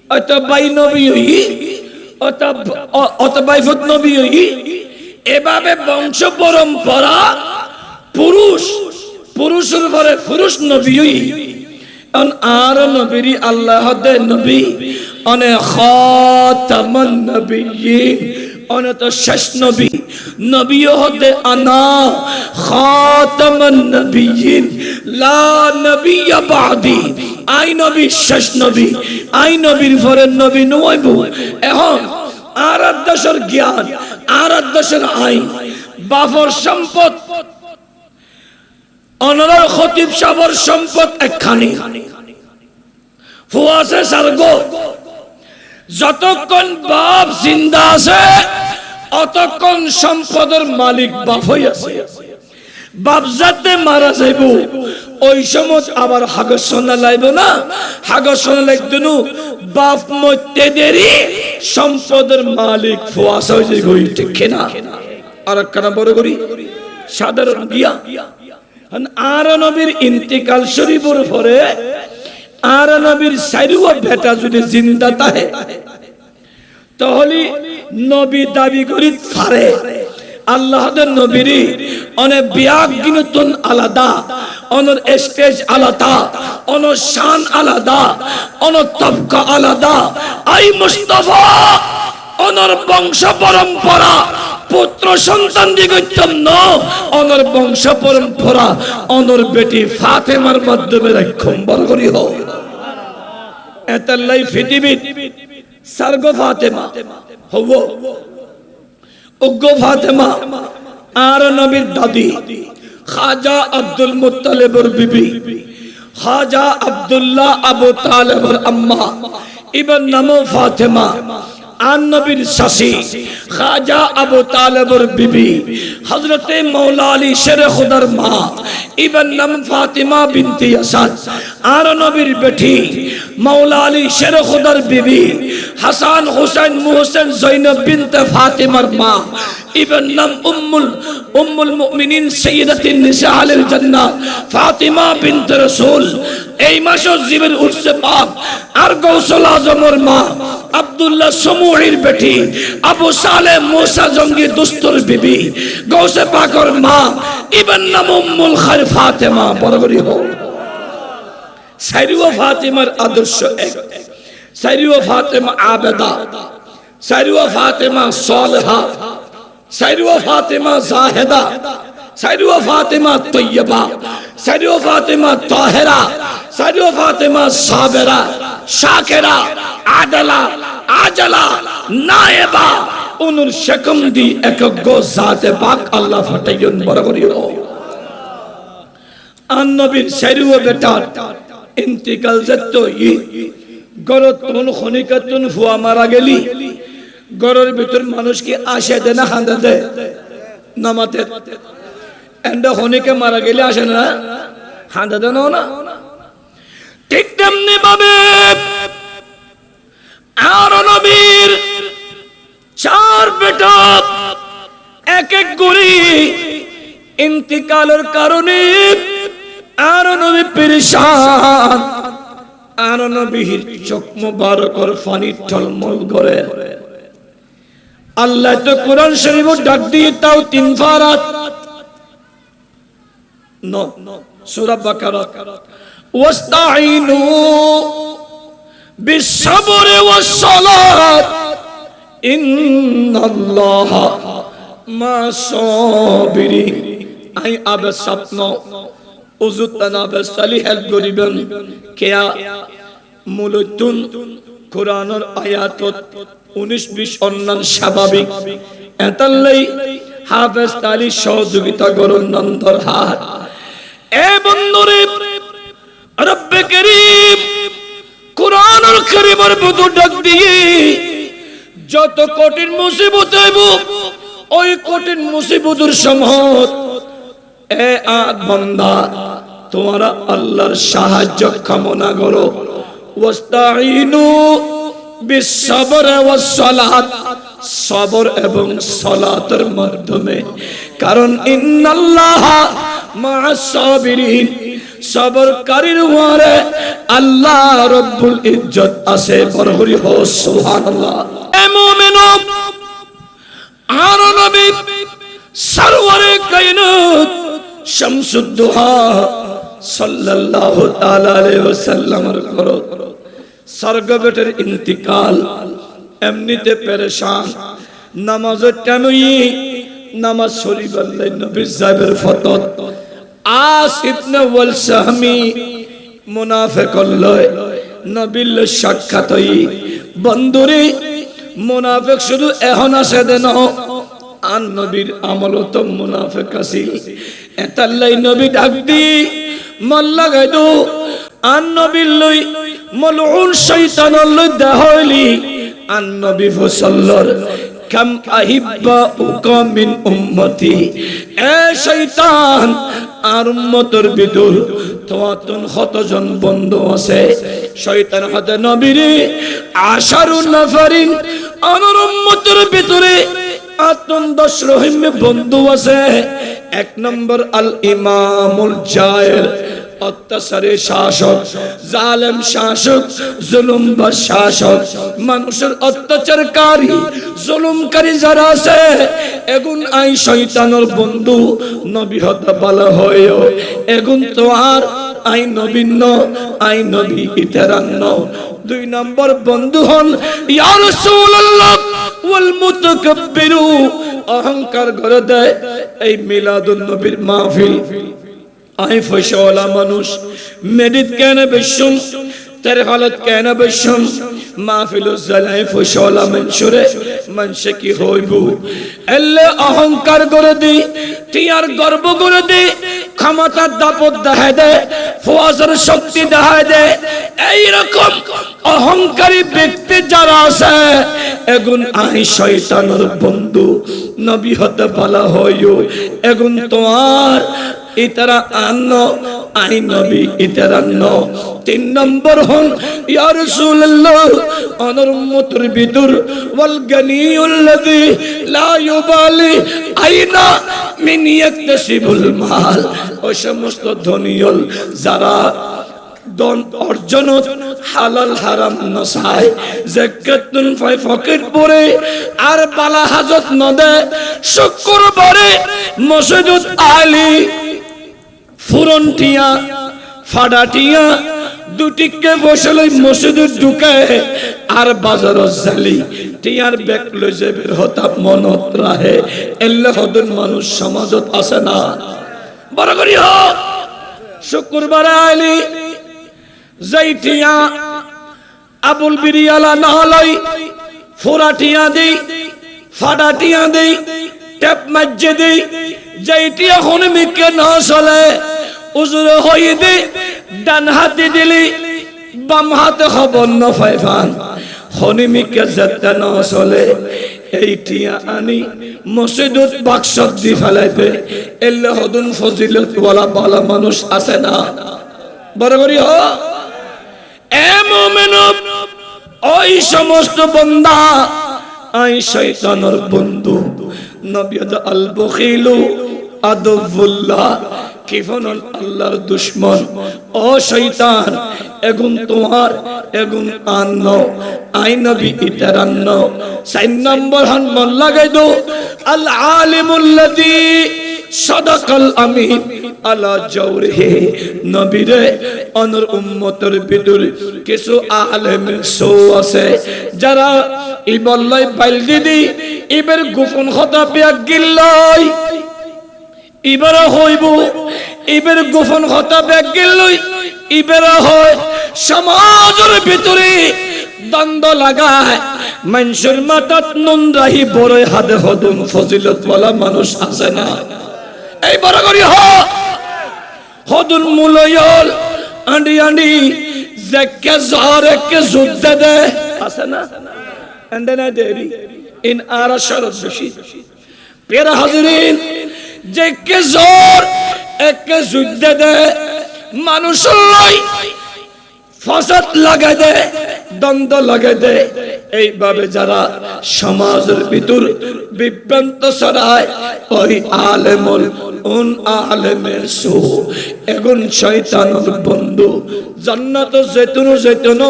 অত বাই নবী হই অত বাইফত নবী হই এভাবে বংশ পরম্পরা পুরুষের পরে পুরুষ নবী হই আর নবীর আল্লাহ দে নবী অনে খাতামুন নবিয়্যিন অনত শেষ নবী নবী হতে আনা খাতামুন নবিয়্যিন লা নবিয়্য বাদি আই নবী শেষ নবী আই নবীর পরে নবী নইব এখন আর দেশের জ্ঞান আর দেশের আইন বাফর সম্পদ অনর খতিব সাবর সম্পদ একখানি ফুয়াসে সারগো যতক্ষণ বাপ জিন্দা আছে অতক্ষণ সম্পদের মালিক বাপ হই আছে বাপ যাতে মারা যাইব ওই সময় আবার হাগর সোনা লাইব না হাগর সোনা লাগদনু বাপ মরতে দেরি সম্পদের মালিক ফুয়াসা হয়ে যাইব ঠিক না আর একখানা বড় করি সাধারণ গিয়া আর নবীর ইন্তিকাল শরীফের পরে আর নবীর সাইরুয়া বেটা যদি জিন্দা থাকে তাহলে নবী দাবি করি পারে আল্লাহর নবীর অনেক বিয়াগিনতুন আলাদা অনর স্টেজ আলাদা অনর শান আলাদা অনর তবকা আলাদা আই মুস্তাফা অনর বংশ পরম্পরা পুত্র সন্তান দিগত্যম ন অনর বংশ পরম্পরা অনর বেটি ফাতেমার মাধ্যমে রাখুম বরগরি হও এতাল্লাই পৃথিবী সারগো ফাতেমা হবো উগ্গো ফাতেমা আর নবীর দাদি খাজা আব্দুল মুত্তালিবের বিবি খাজা আব্দুল্লাহ আবু তালেবের আম্মা ইবন নামো ফাতেমা আর নবীর শাশি খাজা আবু তালেবের বিবি হযরতে মাওলা আলী শেরে খুদার মা ইবন নাম ফাতিমা বিনতে আসাদ আর নবীর বেটি মাওলা আলী শেরে খুদার বিবি হাসান হুসাইন মুহসিন জয়নব বিনতে ফাতিমার মা ইবন নাম উম্মুল মুমিনিন সাইয়্যিদাতুন নিসা আলিল জান্নাহ ফাতিমা বিনতে রাসূল এই মাসে জীবের উর্সে পাক আর গৌসুল আজমের মা আব্দুল্লাহ সমুহির বেটি আবু সালেহ মুসা জঙ্গি দুস্তুর বিবি গৌসে পাকর মা ইবন নাম উম্মুল খায়র ফাতিমা বরগরি হো সাইরুয়া ফাতিমার আদর্শ এক সাইরুয়া ফাতিমা আবেদা সাইরুয়া ফাতিমা সালেহা সাইরুয়া ফাতিমা জাহেদা সাইরুয়া ফাতিমা তৈয়বা সাইরুয়া ফাতিমা তাহেরা সাইরুয়া ফাতিমা সাবেরা শাকেরা আদলা আজলা নায়েবা উনুর শকম দি একগ্গ জাতে পাক আল্লাহ ফটাইয়ন বরগরি হো আন নবীর সাইরুয়া বেটা ইন্তিকাল যতো ই গরতন খনিকাতুন ফুয়া মারা গেলি গরের ভিতর মানুষ কি আসে দে না হাঁদে দে নামাতে এন্ড খনিকে মারা গেলে আসে না হাঁদে দে না ঠিক তেমনি ভাবে আর নবীর 4 বেটা এক এক করে ইন্তিকালের কারণে আর নবী পেরেশান। আর নবীর চোখ মুবারকের পানি টলমল করে। আল্লাহ তো কোরআন শরীফ ডাক দিয়ে তাও 3 ফারাত সূরা বাকারা ওয়াস্তাঈনু বিস-সাবরি ওয়াস-সালাত ইন্নাল্লাহা মা-সাবিরিন। আই আবে স্বপ্ন উজুতানা বে সালিহাত গরিবেন কেয়া মূলতুন কোরআনের আয়াতত 19-20 অন্যান্য স্বাভাবিক এতাল্লাই হাফেজ তালি সহযোগিতা করুন নন্দর হাত। এ বন্ধুরে রব্বে করিম কোরআনুল কারীমের মতো ডাক দিয়ে যত কঠিন মুসিবত আইব ওই কঠিন মুসিবতের সময় এ বান্দা তোমরা আল্লাহর সাহায্য কামনা করো। ওয়াস্তাঈনু বিস-সাবরি ওয়াস-সালাত, সবর এবং সালাতের মাধ্যমে। কারণ ইন্নাল্লাহা মা-আস-সাবিরিন, সবরকারীর ওয়ারে আল্লাহ রব্বুল ইজ্জত আছে। পরহরি হো সুবহানাল্লাহ। এ মুমিনো আর নবী সরওয়ারে কায়নাত শামসুদ দুহা সাল্লাল্লাহু তাআলা আলাইহি ওয়াসাল্লামের করো সরগবেটের ইন্তিকাল। এমনিতে পেরেশান, নামাজের টাইমই নামাজ শরীফ আল্লাহ নবী সাহেবের ফতত আস ইবনে ওয়াল সাহমি মুনাফিক লয় নবীর সাক্ষাৎ হই। বন্ধুরে মুনাফিক শুধু এখন আসে দেন আন নবীর আমল তো মুনাফিক আছিল। এতাল্লাই নবী ডাক দি মল লাগাই দো আন নবীর লই মলউন শয়তানর লই দেহলি। আন নবী ফসল্লর কাম আহিব্বা উকা মিন উম্মতি। এ শয়তান আর উম্মতের ভিতর তোমাতন কতজন বন্ধু আছে। শয়তান হাতে নবীরে আশারুন নাফারিন আমার উম্মতের ভিতরে আতন 10 রহিম বন্ধু আছে। 1 নম্বর আল ইমামুল জায়ের, অত্যাচারী শাসক, জালেম শাসক, জুলুমবাজ শাসক, মানুষের অত্যাচারকারী জুলুমকারী যারা আছে এগুন আই শয়তানের বন্ধু। নবী হতে ভালো হয় এগুন তো আর আই নবীন আই নবী ইতরান্ন। 2 নম্বর বন্ধু হন ইয়া রাসূলুল্লাহ ওয়াল মুতাকাব্বিরু, অহংকার করে দেয়। এই মিলাদুন নবীর মাহফিল আই ফয়সালা মানুষ মেডিত কেন বেশুম তেরে হালত কেন বেশুম মাহফিলু জালাই ফয়সালা মনসুরে মনসে কি হইবু। এলে অহংকার করে দি, টিয়ার গর্ব করে দি, ক্ষমতার দাপট দেখায় দে, ফওয়াজের শক্তি দেখায় দে। এই রকম অহংকারী ব্যক্তি যারা আছে এগুন আই শয়তানের বন্ধু। নবী হতে ভালো হইও এগুন তোমার ইতারা আন্ন আই নবী ইতারান্ন। 3 নম্বর হন ইয়া রাসূলুল্লাহ অনর উম্মতের ভিতর ওয়াল গানিউল্লাযী লা ইউবালি আইনা মিন ইয়াকতাসিবুল মাল। ওই সমস্ত ধনীল যারা দন অর্জন হালাল হারাম নসায় যাকাতুন ফাই পকেট পরে আর বালা হাজত নদে শুক্রবারে মসজিদ আলী ফুরন্টিয়া ফাডাটিয়া দুটিকে বসলে মসজিদে ঢুকে আর বাজারত জালি টিয়ার ব্যাগ লই যাবের হতা মনত রাহে। এল্লা হদন মানুষ সমাজত আছে না। বড় করি হ শুক্রবারে আলী যাইটিয়া আবুল বিরিয়ালা নহলই ফুরাটিয়া দেই ফাডাটিয়া দেই টেপ মাজ্জে দেই যাইটিয়া হন মিকে না চলে উজুরে হই দে ডান হাতে দিলি বাম হাতে খবর ন ফাইফান হনিমিকে যাতে না চলে। এইটিয়া আনি মসজিদত বাক্সত দি ফেলাইতে এল্লা হদুন ফজিলত ওয়ালা বালা মানুষ আছে না। বড় করি হ এ মুমিন ওই সমস্ত বান্দা আই শয়তানের বন্ধু নবী আল বখিলু আদুল্লাহ কিফন আল্লাহর দুশমন ও শয়তান এগুন তোমার এগুন আন্ন আই নবী ইতারান্ন 4 নম্বর হন মন লাগাই দো আল আলিমুল্লাযী সাদাকাল আমিন আলা জাওরিহি নবীরে অনর উম্মতের ভিতর কিছু আলেম সো আছে যারা ইবল্লাই বাইল দিদি ইবের গোপন কথা পেয়া গিল্লাই ইবেরা হইব ইবের গোপন কথা পেয়া গিল্লই ইবেরা হয় সমাজের ভিতরে দ্বন্দ্ব লাগায় মানুষের মাথাত নুন রাহি বড় হাতে হদুন ফজিলত ওয়ালা মানুষ আছে না এই বড় করি হদুন মুলয়ল আন্ডি আন্ডি জেকে জহরে কে যুদ্ধ দে আছে না এন্ডে না দেরি ইন আরা শরত বেশি পেরা হাজিরিন জেকে জোর একে যুদ্ধ দে মানুষ লই ফসাদ লাগাই দে দ্বন্দ্ব লাগাই দে এইভাবে যারা সমাজের ভিতর বিভ্রান্ত ছড়ায় ওই আলেমুল উন আলেমের সু এগুন শয়তানের বন্ধু জান্নাত যেতুনো যেতুনো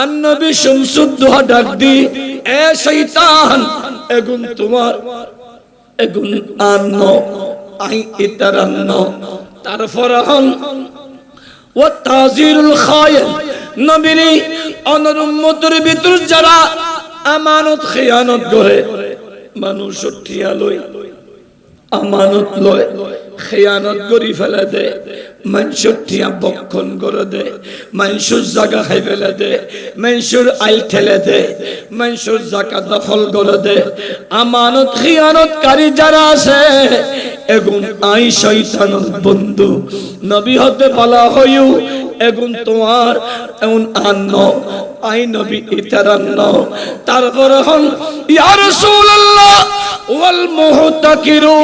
আর নবী শামসুদ্দোহা ডাক দি এ শয়তান এগুন তোমার এগুন আন্ন আই ইতারান্ন তারপর হন ও তাজিরুল খায়েন নবীর অনর উম্মতের ভিতর যারা আমানত খেয়ানত করে মানুষ ঠিয়া লই আমানত লয় খেয়ানত করি ফেলে দে মানুষের ঠিয়া বক্ষণ করে দে মানুষের জায়গা খাই ফেলে দে মানুষের আইল ঠেলে দে মানুষের জায়গা দখল করে দে আমানত খেয়ানতকারী যারা আছে এগুন আই শয়তানের বন্ধু নবী হতে বলা হইউ এগুন তোমার এমন আন্ন আই নবী ইতারান্ন তারপর হন ইয়া রাসূলুল্লাহ ওয়াল মুহতাকিরু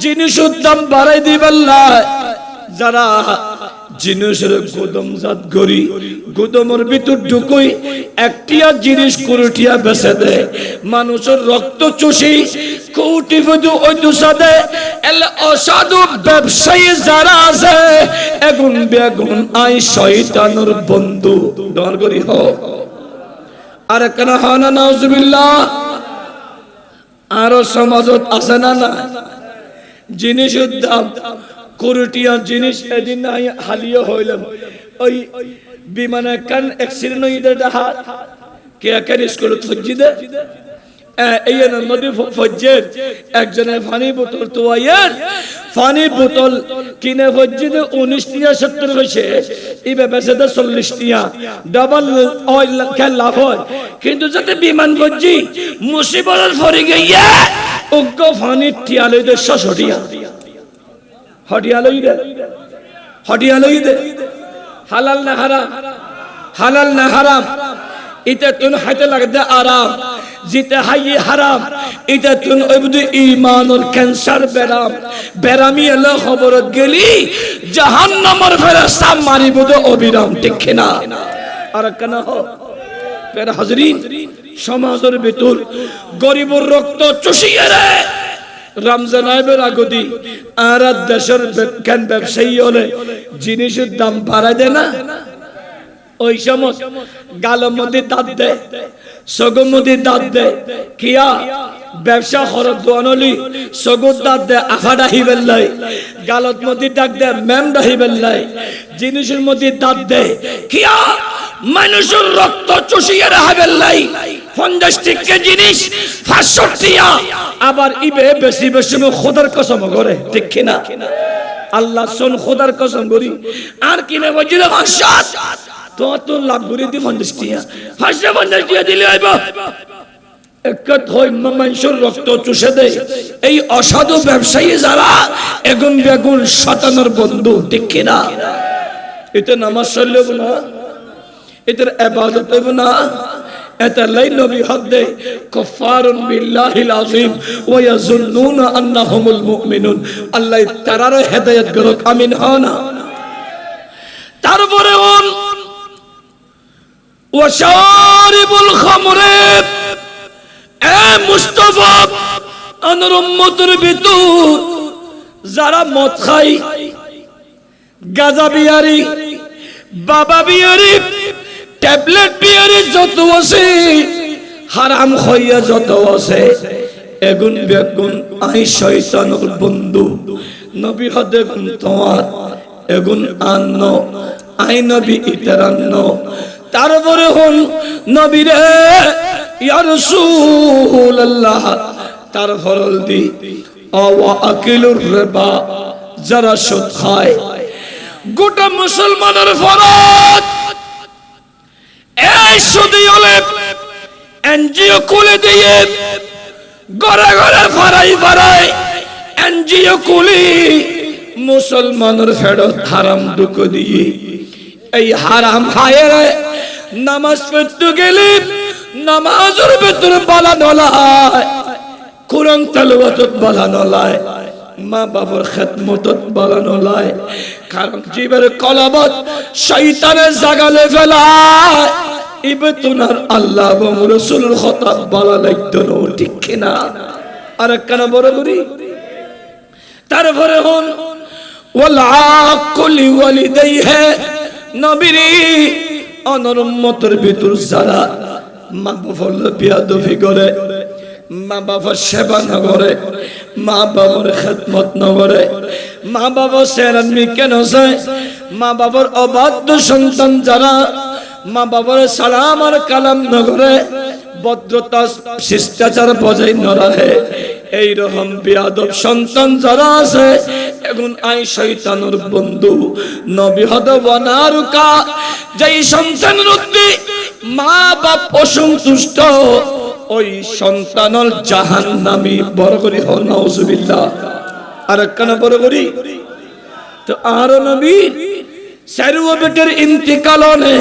জিনিসের দাম বাড়াই দিবেল্লাহ যারা জিনিসের গোদম জাত গরি গোদমের ভিতর ঢুকুই একটিয়া জিনিস কুরুটিয়া বেচে দে মানুষের রক্ত চুষি কোটি বধু ওই দুসাদে এলে অসাধু ব্যবসায়ী যারা আছে এগুন বেগুন আই শয়তানের বন্ধু ডর করি হ আর কেন হানা নাউজুবিল্লাহ আরো সমাজত আছে না না জিনিসের দাম কোরটিয়া জিনিস এদিন হালিয়ে হইলাম ওই বিমানে কান অ্যাক্সিডেন্ট হইতে দেখা কে একার স্কুল ফজ্জি দে এই নদী ফজ্জের একজনের পানি বোতল তো আয়ার পানি বোতল কিনে ফজ্জি দে 19 টিয়া 70 হইছে এই বেচে দে 40 টিয়া ডাবল অয়েল খেল লাভ হয় কিন্তু যাতে বিমান ফজ্জি মুসিবতের ফরি গইয়া ওগ পানি টিয়া লই দে 600 টিয়া হটিয়া লই দে হালাল না হারাম হালাল না হারাম এটা তুন হাতে লাগদে আরাম জিতে হাই হারাম এটা তুন ওইবুদি ঈমানুল ক্যান্সার বেরাম বেরামি এলো খবরত গেলি জাহান্নামের ফেরেশতা মারিবুদ অবিরাম ঠিক না আর কেন হ পেরা হাজরিন সমাজের ভিতর গরিবের রক্ত চুষিয়ে রে রমজান আইবের আগদি আর দেশের কেন ব্যবসায়ী হলে জিনিসের দাম বাড়াই দে না ওই সময় গালের মধ্যে দাঁত দে সগর মধ্যে দাঁত দে কিয়া ব্যবসা খরচ দোয়ানলি সগর দাঁত দে আফাডা হিবেল্লাই গালত মধ্যে ডাক দে ম্যাম ডাহিবেল্লাই জিনিসের মধ্যে দাঁত দে কিয়া মানুষের রক্ত চুষিয়ে রাখবেল্লাই 50 টাকা জিনিস 500 টাকা আবার ইবে বেশি বেশি খোদার কসম করে ঠিক কিনা আল্লাহ সোন খোদার কসম করি আর কিনে বজির হাসাত তো লাভ করে দি 50 টাকা 550 টাকা দিলে আইবা একত হই মানুষের রক্ত চুষে দেয় এই অসাধু ব্যবসায়ী যারা এগুন বেগুন শয়তানের বন্ধু ঠিক কিনা এটা নামাজ চলবে না এটার ইবাদত হবে না এটা লাই নবী হক দে কুফারুন বিল্লাহিল আযীম ওয়া ইয়াজুন্নুনা আন্নাহুমুল মুমিনুন আল্লাহ তারারে হেদায়েত করুক আমিন হনা তারপরে ওয়াশারিবুল খামরে, এ মুস্তাফা আনার উম্মতের ভিতর যারা মদ খায়, গাঁজা বিয়ারি, বাবা বিয়ারি, ট্যাবলেট বিয়ারি যত আছে, হারাম খাইয়া যত আছে, এগুন বেগুন আই শয়তানের বন্ধু। নবী হদে গুন তোমার এগুন আন্ন আই নবী ইতারান্ন। তারপরে হন নবী রে ইয়া রাসূলুল্লাহ, তার ফরল দি ওয়া আকিলুর রিবা, যারা সুদ খায়। গোটা মুসলমানের ফরজ এই সুদী হলে এনজিও খুলে দিয়ে ঘরে ঘরে ফারাই ফারাই এনজিও খুলি মুসলমানের ফেরত হারাম ঢুকে দিয়ে এই হারাম খায় নামাজ পড়তে গেলে নামাজের ভিতরে বালা নলায়, কোরআন তেলাওয়াতত বালা নলায়, মা বাবার খেদমতত বালা নলায়। কারণ জীবের কলাবত শয়তানে জাগালে ফেলায়, ইবে তুনার আল্লাহ এবং রাসূলের কথা বালা লাগতো না, ঠিক কিনা? আর কেন বড় করি? তারপরে হন ওয়াল আকুলি ওয়ালিদাইহি, নবীর অনর উম্মতের ভিতর যারা মা বাবার বিয়াদবি করে, মা বাবার সেবা না করে, মা বাবার খেদমত না করে, মা বাবা সেরানমি কেন চায়, মা বাবার অবাধ্য সন্তান যারা মা বাবার সালাম আর কালাম না করে, ভদ্রতা শিষ্টাচার বজায় না রাখে, এইরকম বিয়াদব সন্তান যারা আছে এখন আই শয়তানের বন্ধু। নবী হদ ওয়ানারুকা, যেই সন্তানের উদ্দি মা বাপ অসন্তুষ্ট, ওই সন্তানল জাহান্নামী। বড় করি হল নাউজুবিল্লাহ। আর কেন বড় করি? তো আর নবী সারওয়া বেটের ইন্তিকাল হলে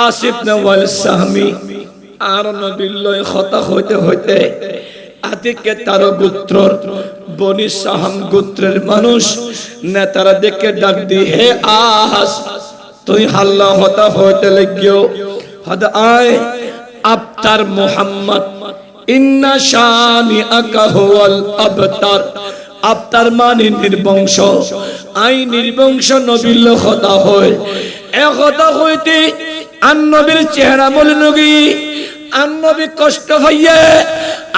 আসিফ নওয়াল সাহমি আর নবীর লয় খতা হইতে হইতে আতিকে তার গোত্রর বনি সাহাম গোত্রের মানুষ নেতারা দেখে ডাক দি, হে আস তুই হাল্লা হতা হইতে লাগিও, হদ আয় আবতার মুহাম্মদ, ইন্না শানি আকা হুয়াল আবতার। আবতার মানে নির্বংশ, আই নির্বংশ নবীর কথা হয়। এ কথা হইতে আন নবীর চেহারা বলে নবী, আন নবী কষ্ট হইয়ে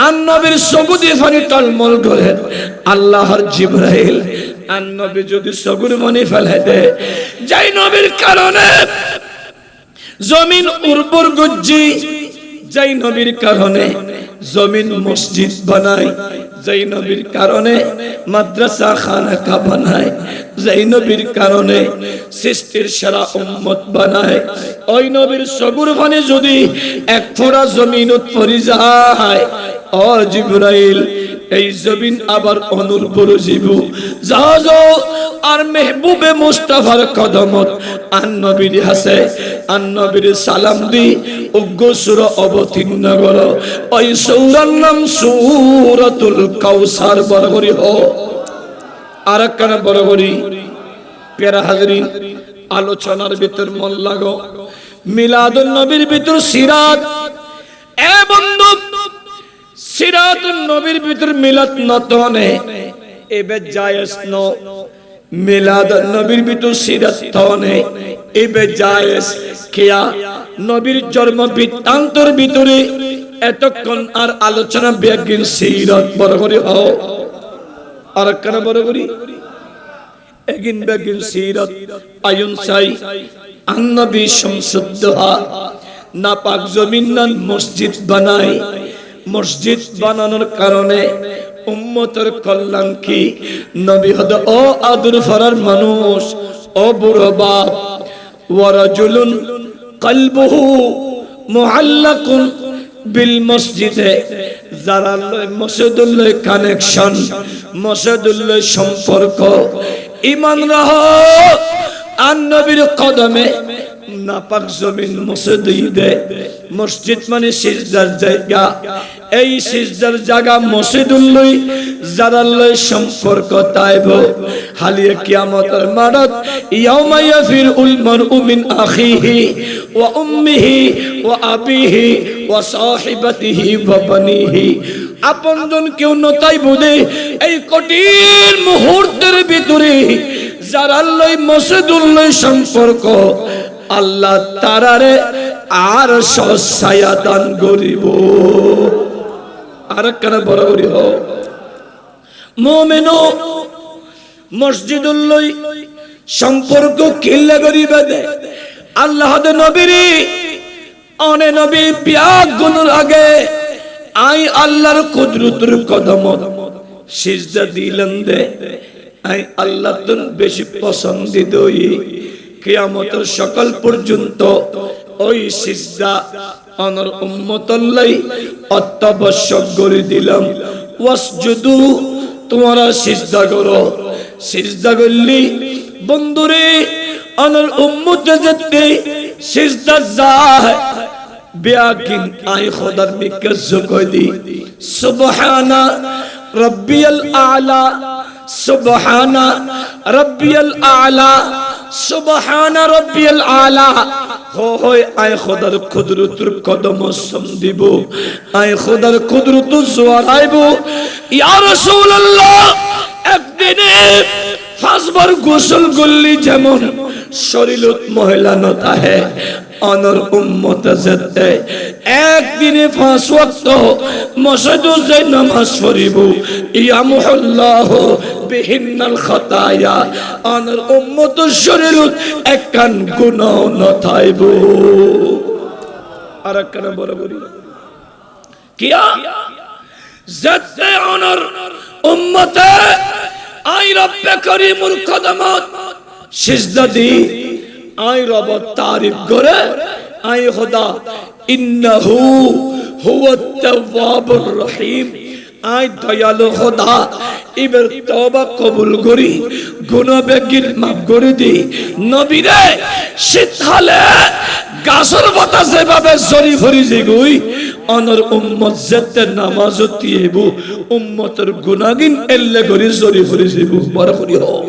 আন নবীর সগুদি ফানি টলমল করে। আল্লাহর জিবরাইল আন নবী যদি সগুর মনি ফেলে দে, যাই নবীর কারণে জমিন উর্বর গজ্জি, যাই নবীর কারণে জমিন মসজিদ বানায়, যাই নবীর কারণে মাদ্রাসা খানাকা বানায়, যাই নবীর কারণে সৃষ্টির সারা উম্মত বানায়, ওই নবীর সগুর ফানি যদি এক ফোঁটা জমিনত পড়ে যায়, ও জিবরাইল এই জমিন আবার অনুর্বর জীব যাও আর মেহবুবে মুস্তাফার কদমত আন নবীর হাসে আন নবীর সালাম দি উগ্র সূরা অবতীর্ণ করো। ওই সূরার নাম সূরাতুল কাউসার। বড় করি হো আর কেন বড় করি? প্যারা হাজরিন, আলোচনার ভিতর মন লাগো। মিলাদুন নবীর ভিতর সিরাত, এ বন্ধু সিরাতুন নবীর ভিতর মিলাদ নতনে এবে জায়েজ ন, মিলাদুন নবীর ভিতর সিরাত তনে এবে জায়েজ। কিয়া নবীর জন্ম বৃত্তান্তর ভিতরে এতক্ষণ আর আলোচনা বেগিন সিরাত। বড় করে হও আর কেন বড় করি? এগিন বেগিন সিরাত আয়ুন চাই আন নবী শামসুদ্দোহা নাপাক জমিন না মসজিদ বানায়। মসজিদ বানানোর কারণে উম্মতের কল্যাণ কি? নবী হদ ও আদর ফরার মানুষ, ও বুড়ো বাপ, ওয়ারাজুলুন কলবুহু মুআল্লাকুন বিল মসজিদে, যারা মসজিদুল্লাহ কানেকশন, মসজিদুল্লাহ সম্পর্ক, ঈমান রাহ আন নবীর কদমে নাপাক জমিন মুছে দিয়ে মসজিদ মানে সিজদার জায়গা এই সিজদার জায়গা মসজিদুল্লাহ যারা লই সম্পর্ক তাইব হালিয়ে কিয়ামতের মানত ইয়াউমা ইয়াফিরুল মারউ মিন আখিহি ওয়া উম্মিহি ওয়া আবিহি ওয়া সাহিবাতিহি ওয়া বানিহি আপনজন কেউ নতাই বুঝে এই কঠিন মুহূর্তের ভিতরে যারা লই মসজিদুল্লাহ সম্পর্ক আল্লাহ তারারে আর ছায়া দান করিব আর কেন বরাবরই হও মুমিনও মসজিদুল্লাহ সম্পর্ক কিল্লা করিবে দে আল্লাহ দে নবীরে অনে নবী বিয়াগ গুনুর আগে আই আল্লাহর কুদরতের কদমত সিজদা দিলেন দে আই আল্লাহ তুন বেশি পছন্দিত হই কিয়ামতের সকাল পর্যন্ত ওই সিজদা অনর উম্মতল্লাই অত্যাবশ্যক করে দিলাম ওয়াসজুদু তোমরা সিজদা করো সিজদা করলি বন্ধুরে অনর উম্মতে যেতে সিজদা যায় বেয়াকিন আই খোদার বিকাশ কই দি সুবহানা রাব্বিয়াল আলা সুবহানা রাব্বিয়াল আলা সুবহানা রাব্বিয়াল আলা হয় আয় খোদার কুদরতের কদম সমদিব আয় খোদার কুদরত জোয়ারাইব ইয়া রাসূলুল্লাহ একদিনে পাঁচবার গোসল করলি যেমন শরীরত ময়লা নতা হে অনর উম্মত যেতে একদিনে 5 ওয়াক্ত মসজিদে যাই নামাজ পড়িব ইয়ামুল্লাহ বিহিন্নাল খাতায়া অনর উম্মত শরীরত একখান গুনাহ নথাইব আর একখান বরাবরই কিয়া যেতে অনর উম্মতে আই রব্বে করিমুর কদমত সিজদা দি আই রব তারিফ করে আই খোদা ইন্নাহু হুয়াত তাওয়াবুর রহিম আই দয়ালু খোদা এবার তওবা কবুল করি গুনাহ বেগিন মাফ করে দি নবীরে শীতকালে গাছর বাতাস যেভাবে জরি ভরি জিগুই অনর উম্মত যেতে নামাজ তিয়েবু উম্মতের গুনাহগিন এল্লে করে জরি ভরি জিবু বরাবরই হও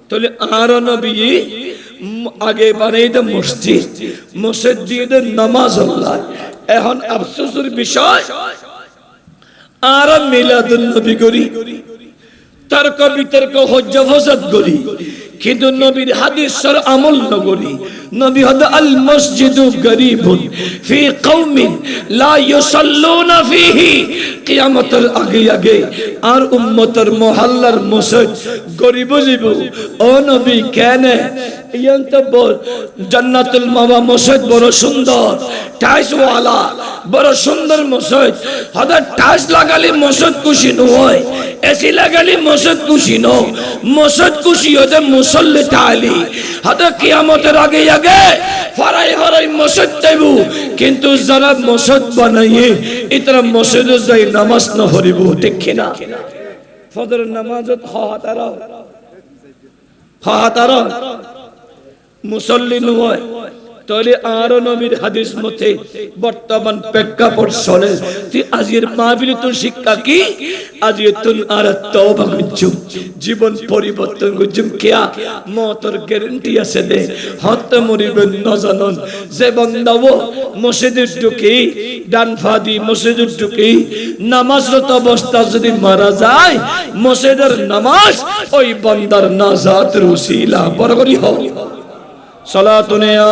তাহলে আর নবী আগে বানাই দে মসজিদ দিয়ে দে নামাজ আল্লাহ এখন আফসোসের বিষয় আর মিলাদুন নবী করি তর্ক বিতর্ক হজ্জা ফসাদ করি কিন্তু নবীর হাদিসের আমল নগরী নবী হদা আল মসজিদু গরীবুন ফি কওমিন লা ইউসাল্লুনা ফিহি কিয়ামতের আগে আগে আর উম্মতের মহল্লার মসজিদ গরীব জীব ও নবী কেন ইয়ান্ত বল জান্নাতুল মাওয়া মসজিদ বড় সুন্দর টাইলস ওয়ালা বড় সুন্দর মসজিদ হদা টাইলস লাগালে মসজিদ খুশি নয় এসি লাগালে মসজিদ খুশি ন মসজিদ খুশি হতে মুসল্লি তালি হদা কিয়ামতের আগে আগে ফরাই ফরাই মসজিদ দেবু কিন্তু যারা মসজিদ বানাইয়ে ইতরা মসজিদে যাই নামাজ না হরিব দেখি না ফজর নামাজত হাতারা মুসল্লি নয় তাহলে আরো নবীর হাদিস মতে বর্তমান প্রেক্ষাপট চলে আজকের মাহফিলে তোর শিক্ষা কি আজকে তুই আর তওবা করছুম জীবন পরিবর্তন করছুম কিয়া মওতের গ্যারান্টি আছে দে হত মরিবেন না জানন যে বান্দাও মসজিদে ঢুকে ডান ফাদি মসজিদে ঢুকে নামাজরত অবস্থা যদি মারা যায় মসজিদের নামাজ ওই বান্দার নাজাতের উসিলা বরাবরই হোক सलातुन या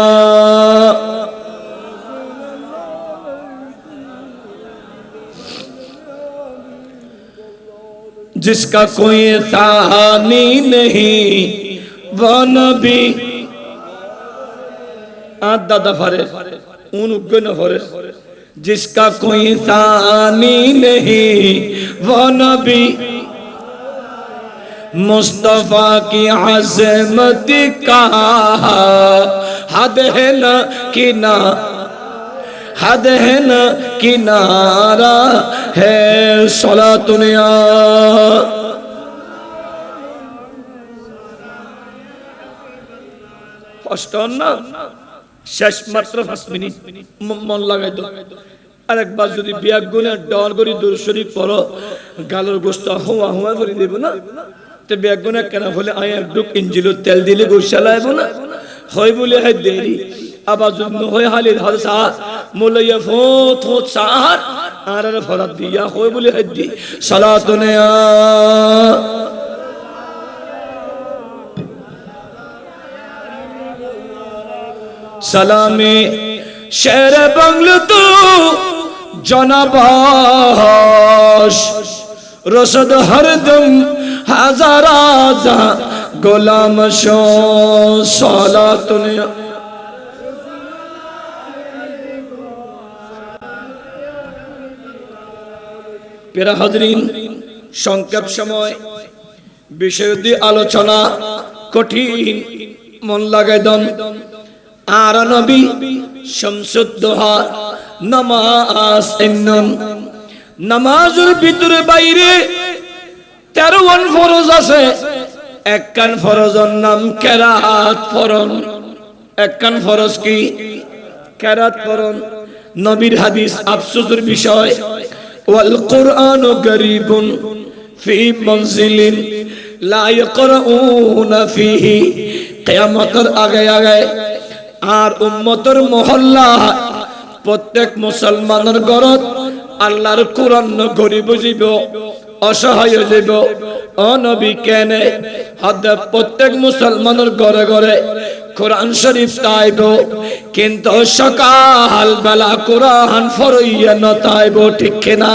जिसका कोई तानी नहीं वो नबी दादा फरे उन उगन फरे जिसका कोई तानी नहीं वो नबी मुस्तफा की अज़मत का हद है न किनारा है सलातुन या 58 শেষ মাত্র 5 মিনিট মন লাগাই দাও আরেকবার যদি বিয়াক গুনে ডল করি দূর শরীফ পড়ো গালের গোশত হুয়া হুয়া করে দেব না তে বিয়াক গুনে কেন বলে আয় একটু ইঞ্জিলের তেল দিলে গোশত লাইব না হয় বলে হয় দেরি আবার যদি হয় হালির হাসা মুলাইয়া ফোত সার আর ফরাত দিয়া হয় বলে হয় দি সালাতুনে সালামে শের বাংলা তো জনাবাস রসদ হরদম হাজার আজা গোলাম শো সালাতুনে প্রিয় হাজরিন সংক্ষেপ সময় বিষয় দিয়ে আলোচনা কঠিন মন লাগাই দেন আর নবী শামসুদ্দোহা নামাজ এন্নন নামাজের ভিতরে বাইরে 13 ফরজ আছে একখান ফরজের নাম কেরাত পড়ন একখান ফরজ কি কেরাত পড়ন নবীর হাদিস আফসোসের বিষয় ওয়াল কুরআনু গরীবুন ফি মনজিলিন লা ইয়াকরাউনা ফিহি কিয়ামতের আগে আগে আর উম্মতের মহল্লা প্রত্যেক মুসলমানের ঘরত আল্লাহর কোরআন গরিব জীব অসহায় জীব ও নবী কেনে হদ প্রত্যেক মুসলমানের ঘরে ঘরে কোরআন শরীফ তাইব কিন্তু সকাল বেলা কোরআন ফরইয়া ন তাইব ঠিক কিনা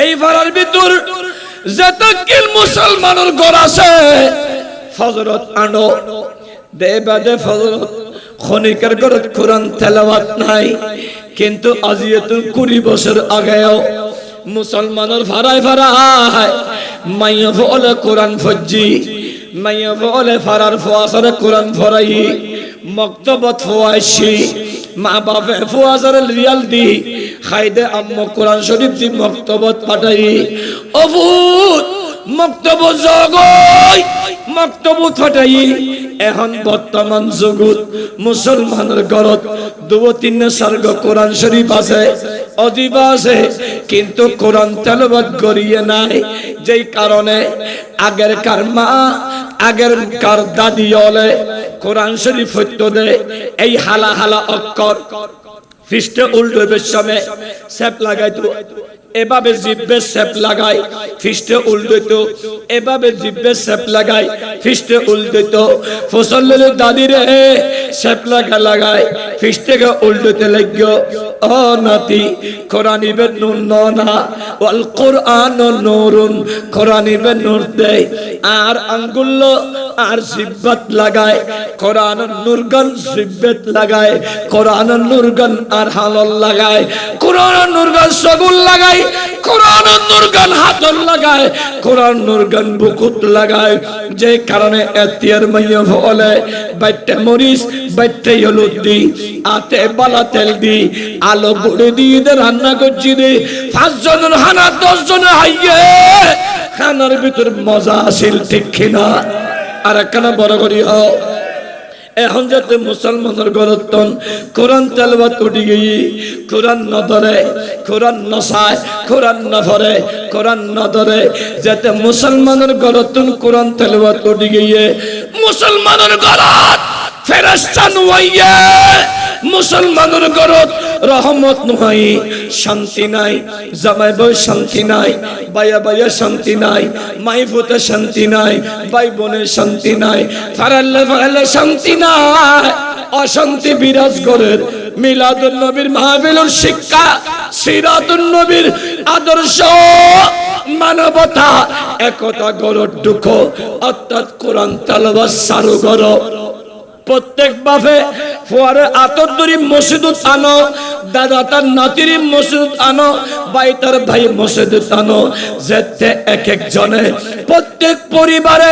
এই ফারার ভিতর যতকিল মুসলমানের ঘর আছে ফজরত আনো দেবাদে ফজরত খনিকের ঘরত কোরআন তেলাওয়াত নাই কিন্তু আজিয়াতুল 20 বছর আগেও মুসলমানের ফারায় ফারায় মাইয়া বলে কোরআন ফজ্জি মাইয়া বলে ফারার ফওয়াসরে কোরআন ফরাই মক্তবত ফওয়াইছি মা বাপে ফওয়াসরে রিয়াল দি খাইদে আম্মু কোরআন শরীফ দি মক্তবত পাঠাই অভূত মক্তবত জগই মক্তবত ফাটাই এখন বর্তমান যুগত মুসলমানের ঘরত 2-3 সার্গ কোরআন শরীফ আছে অজিব আছে কিন্তু কোরআন তেলাওয়াত করিয়ে নাই যেই কারণে আগের কার মা আগের কার দাদি হলে কোরআন শরীফ হইতো দে এই হালা হালা অক্ষর ফিস্টে উল্টো সময় সেপ লাগাইতো এভাবে জিব্বে সেপ লাগাই ফিস্টে উল্টো এভাবে জিব্বে সেপ লাগাই ফিস্টে উল্টো ফসলের দাদি রে সেপ লাগাই ফিস্টেকে উল্টোতে লাগলো ও নাতি কোরআন ইবে নূর না ওয়াল কোরআন নূরুন কোরআন ইবে নূর দেয় আর আঙ্গুল আর জিব্বাত লাগায় কোরআন নূরগান জিব্বাত লাগায় কোরআন নূরগান আর হালল লাগায় কোরআন নূরগান সগুল লাগায় কোরআন নূরগান হাতল লাগায় কোরআন নূরগান বুকুত লাগায় যে কারণে এতিয়ার মাইয়া বলে বাইতে মরিস বাইতে হলুদ দি আতে বালা তেল দি আলো গুড়ে দিয়ে রান্না করছি রে 5 জনের হানা 10 জনের হাইয়ে খানার ভিতর মজা আসিল ঠিক কিনা আর একখানা বড় করি হও এখন যাতে মুসলমানের গরতন কোরআন তেলাওয়াত উঠি গিয়ে কোরআন ন ধরে কোরআন ন চায় কোরআন ন ধরে কোরআন ন ধরে যাতে মুসলমানের গরতন কোরআন তেলাওয়াত উঠি গিয়ে মুসলমানের গরত ফেরেশতা নুয়াইয়ে মুসলমানের ঘরত রহমত নয় শান্তি নাই জামাই বউ শান্তি নাই ভাইয়া ভাইয়া শান্তি নাই মাই ফুতে শান্তি নাই ভাই বোনের শান্তি নাই ফারাল্লে শান্তি নাই অশান্তি বিরাজ করে মিলাদুন নবীর মাহফিলের শিক্ষা সিরাতুন নবীর আদর্শ মানবতা একতা গড় দুঃখ অর্থাৎ কোরআন তেলাওয়াত চালু করো প্রত্যেক বাপে ফুয়ারে আতর ধরি মসজিদত আনো দাদা তার নাতির মসজিদত আনো ভাই তার ভাই মসজিদত আনো যেতে এক এক জনে প্রত্যেক পরিবারে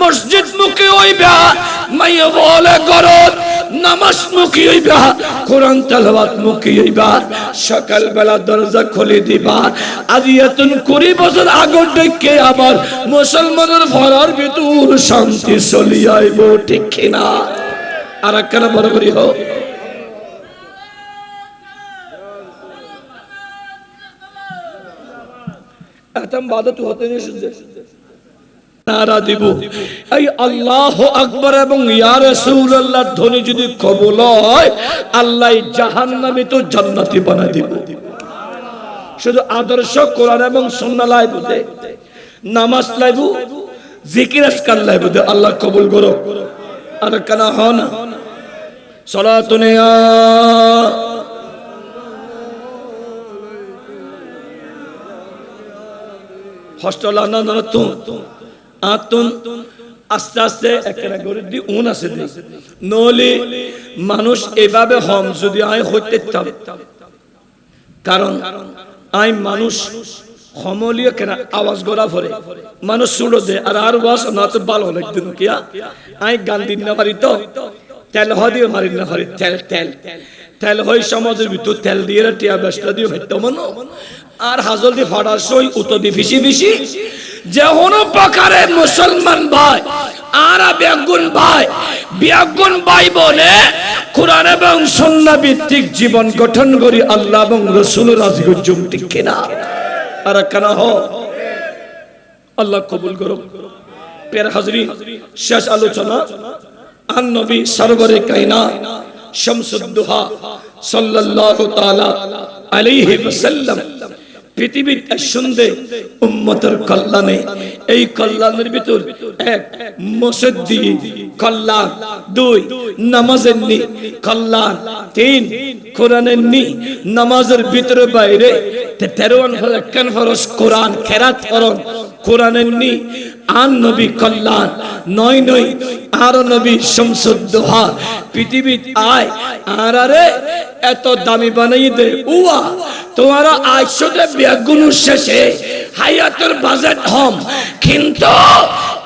মসজিদ মুখী হইবা মাইয়া বলে গরত নামাজ মুখী হইবা কোরআন তেলাওয়াত মুখী হইবা সকাল বেলা দরজা খুলে দিবা আজ এতন 20 বছর আগর থেকে আবার মুসলমানের ঘরের ভিতর শান্তি চলি আইব ঠিক কিনা আর একখানা বড় করি হোক। এতম বাদত হতে নেই শুনছে নারা দিব এই আল্লাহু আকবার এবং ইয়া রাসূলুল্লাহর ধ্বনি যদি কবুল হয় আল্লাহ জাহান্নামী তো জান্নাতি বানাই দিব। শুধু আদর্শ কোরআন এবং সুন্নাহ লাইব দে, নামাজ লাইব, জিকির আজকার লাইব দে, আল্লাহ কবুল করো। আর কানা হন সালাতুন ইয়া হস্টল না না তুন আতুন আস্তে আস্তে একটা গরিব দি উন আছে দে নলি মানুষ এভাবে হম যদি আয় হইতে চাই, কারণ আই মানুষ সমলিয়ে কেন আওয়াজ গড়া ভরে মানুষ শুনো দে আর ওয়াজ না তো ভালো লাগবে কিয়া আই গান দিন না পারি তো তেল হদিও মারি না পারি তেল তেল তেল হই সমাজের ভিতর তেল দিয়ে টিয়া ব্যস্ত দিয়ে হইতো মনো আর হাজল দি ফাড়ার সই উতো দি ফিসি ফিসি যে হনো প্রকারে মুসলমান ভাই আর বেগুন ভাই বলে কোরআন এবং সুন্নাহ ভিত্তিক জীবন গঠন করি আল্লাহ এবং রাসূলের রাজিগর জুমটি কিনা আর কেন হ আল্লাহ কবুল করুক। প্রিয় হাজরিন, শেষ আলোচনা আন নবী সরওয়ারে কায়নাত শামসুদ্দোহা সাল্লাল্লাহু তাআলা আলাইহি ওয়াসাল্লাম পৃথিবীর সুন্দর উম্মতের কল্যাণে এই কল্যাণের ভিতর এক মসজিদ দিয়ে কল্যাণ, দুই নামাজের নি কল্যাণ, তিন কোরআনের নি নামাজের ভিতরে বাইরে 13 ফরজ কোরআন খেরাত করন কোরআনের নি আন নবী কল্যাণ, নয় নয় আর নবী শামসুদ্দোহা পৃথিবী আয় আর আরে এত দামি বানাই দে উয়া তোমারা আইসতে বেগুন শেষে হায়াতের বাজেট হম কিন্তু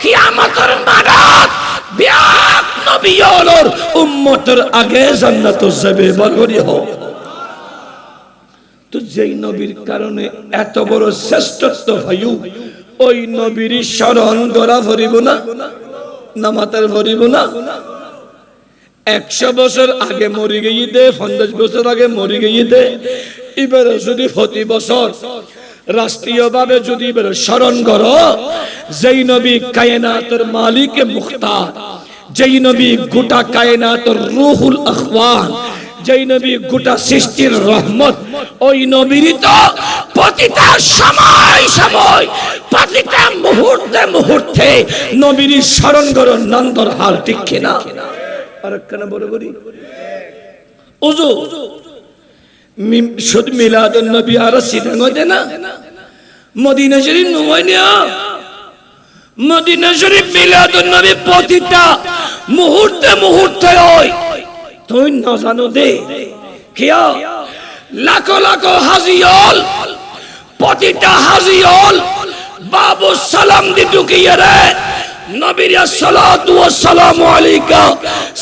কিয়ামতের মারাত বিয়াক নবীর উম্মতের আগে জান্নাত যাবে বলরি হো। তো যেই নবীর কারণে এত বড় শ্রেষ্ঠত্ব ভাইউ ওই নবীর স্মরণ করা ভরিব না নামাতার ভরিব না। 100 বছর আগে মরি গিয়ে দে 50 বছর আগে মরি গিয়ে দে এবার যদি প্রতি বছর রাষ্ট্রীয়ভাবে যদি এবার স্মরণ করো যেই নবী কায়নাতের মালিক মুখতার, যেই নবী গোটা কায়নাতের রুহুল আখওয়ান, যেই নবী গোটা সৃষ্টির রহমত ওই নবীরই তো প্রতিটা সময় সময় প্রতিটা মুহূর্তে মুহূর্তে নবীর স্মরণ করো নন্দর হাল ঠিক কিনা আর কেন বড় করি ওজো শুধু মিলাদুন নবী আর সিদাঙ্গ দে না মদিনা শরীফ নয় না মদিনা শরীফ মিলাদুন নবী প্রতিটা মুহূর্তে মুহূর্তে হয় তুই না জানো দে কিয়া লাখো লাখো হাজিয়ল প্রতিটা হাজিয়ল বাবু সালাম দি ঢুকিয়ে রে নবীর সালাতু ওয়াস সালামু আলাইকা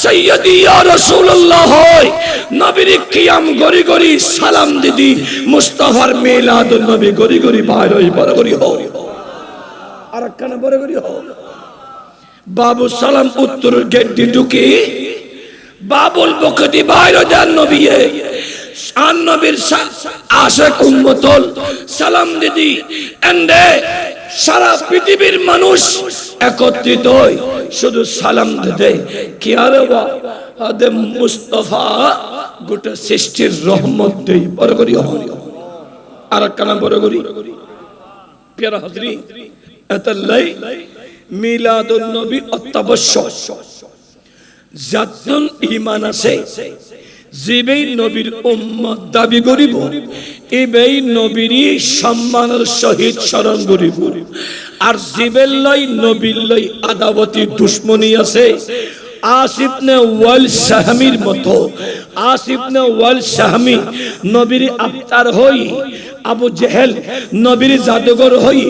সাইয়্যিদি ইয়া রাসূলুল্লাহ হয় নবীর কিয়াম গরি গরি সালাম দিদি মুস্তাফার মিলাদুন নবী গরি গরি বাইর হই বড় গরি হো আর কেন বড় গরি হো বাবু সালাম উত্তর গেট দি ঢুকি বাবুল বকতি বাইর দেন নবী শান নবীর আশিক উম্মতুল সালাম দিদি এন্ডে সারা পৃথিবীর মানুষ একত্রিত হয় শুধু সালাম দিতে কি আরে আদে মুস্তাফা গোটা সৃষ্টির রহমত দেই বড় করি আর কেন বড় করি প্রিয় হাজরিন এতলাই মিলাদুন নবী অত্যাবশ্যক যাতন ঈমান আছে যেই নবীর উম্মত দাবি করিব এই নবীরই সম্মানের সহিত স্মরণ করিব আর যেই লাই নবীর লাই আদাবতী দুশমনী আছে আসিফ নে ওয়াল সাহমির মতো আসিফ নে ওয়াল সাহমি নবীর আফতার হই আবু জেহেল নবীর জাদুঘর হই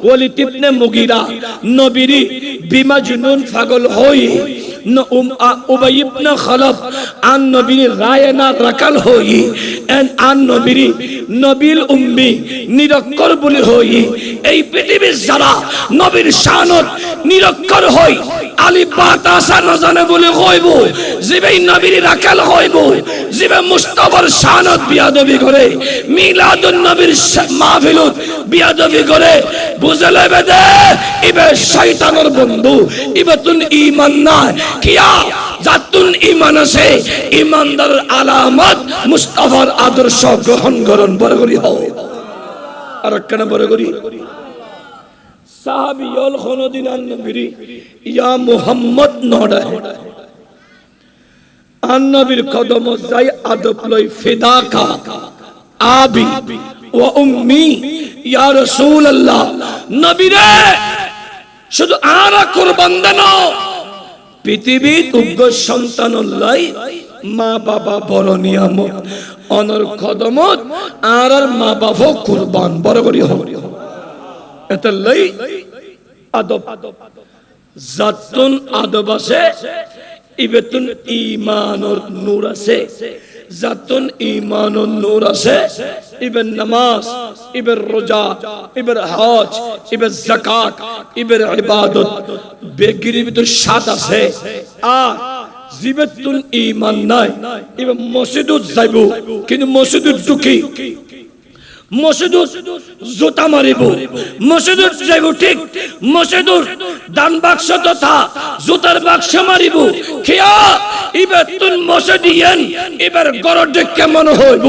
ওয়ালিদ ইবনে মুগিরা নবীর বিমাজনুন পাগল হই উবাই ইবনে খালাফ আন নবীর রায় না রাখাল হই আন নবীর নবীল উম্মি নিরক্ষর বলি হই এই পৃথিবীর যারা নবীর শানত নিরক্ষর হই আলিফ বা তাসা না জানে বলে হইব জিবে নবীর রাখাল হইব জিবে মুস্তাফার শানত বিয়াদবি করে মিলাদুন নবীর মাহফিলত বিয়াদবি করে বুঝলে বেদে ইবে শয়তানের বন্ধু ইবে তুন ঈমান না কিয়া জাতুন ঈমান আছে ঈমানদারের আলামত মুস্তাফার আদর্শ গ্রহণ করুন বড় করি হও আর কেন বড় করি সাহাবী ইল খনদিন আন নবী ইয়া মুহাম্মদ নড়ে আন নবীর কদম যাই আদব লই ফিদাকা আবি ওয়া উম্মি ইয়া রাসূলুল্লাহ নবীরে শুধু আরা কুরবান দেন পৃথিবীর উগ্র সন্তানল্লাই মা বাবা বড় নিয়ামত অনর কদমত আর মা বাবা কুরবান বড় করি হবে এতলাই আদব জাতুন আদব আছে ইবেতুন ঈমানুর নূর আছে জাতুন ঈমানুন নূর আছে ইবেন নামাজ ইবের রোজা ইবের হজ ইবের যাকাত ইবের ইবাদত বেগিরির ভিতর সাত আছে আর জিবেতুন ঈমান নাই ইবে মসজিদত যাইব কিন্তু মসজিদত ঢুকি মসজিদত জুতা মারিব মসজিদত যাইব ঠিক মসজিদর দান বাক্স তথা জুতার বাক্স মারিব কিয়া ইবাতুন মসজিদিয়ান এবার গরডে কেমন হইব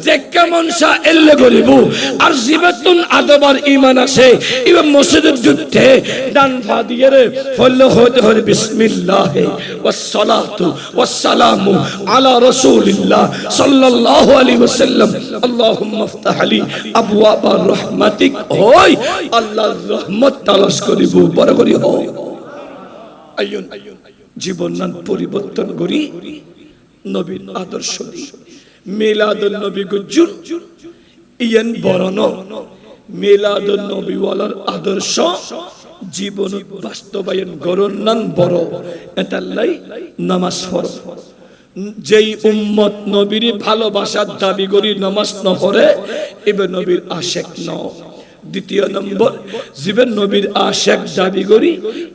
যে কেমন সা এল্লে করিব আর জিবাতুন আদবার ঈমান আছে ইবে মসজিদের যুদ্ধে দান ফাদিয়ে রে ফলো হতে হরে বিসমিল্লাহ ওয়াস সালাতু ওয়াস সালামু আলা রাসূলিল্লাহ সাল্লাল্লাহু আলাইহি ওয়াসাল্লাম আল্লাহুম্মা ইফতাহ লি আবওয়াবার রাহমাতিক ওই আল্লাহর রহমত তালাশ করিব বড় করি হও আইয়ুন জীবন নাম পরিবর্তন করি নবীর আদর্শ দি মিলাদুন নবী গুজুন ইয়ান বরণ মিলাদুন নবী ওয়ালার আদর্শ জীবন বাস্তবায়ন করুন নান বড় এতাল্লাই নামাজ ফরজ যেই উম্মত নবীর ভালোবাসার দাবি করি নামাজ ন পড়ে এবে নবীর আশিক ন দ্বিতীয় নম্বর জীবন নবীর আশিক দাবি করি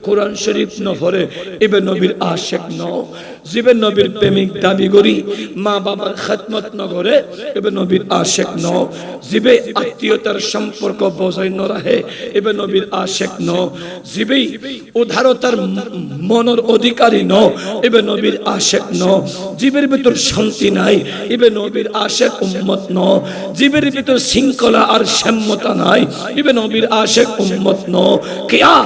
কোরআন শরীফ ন পড়ে এবে নবীর আশিক ন জীবন নবীর প্রেমিক দাবি করি মা বাবার খিদমত ন করে এবে নবীর আশিক ন জীবে আত্মীয়তার সম্পর্ক বজায় ন রাখে এবে নবীর আশিক ন জীবে উদারতার মনের অধিকারী ন এবে নবীর আশিক ন জীবের ভিতর শান্তি নাই এবে নবীর আশিক উম্মত ন জীবের ভিতর শৃঙ্খলা আর সাম্যতা নাই এবে নবীর আশিক উম্মত ন কিয়া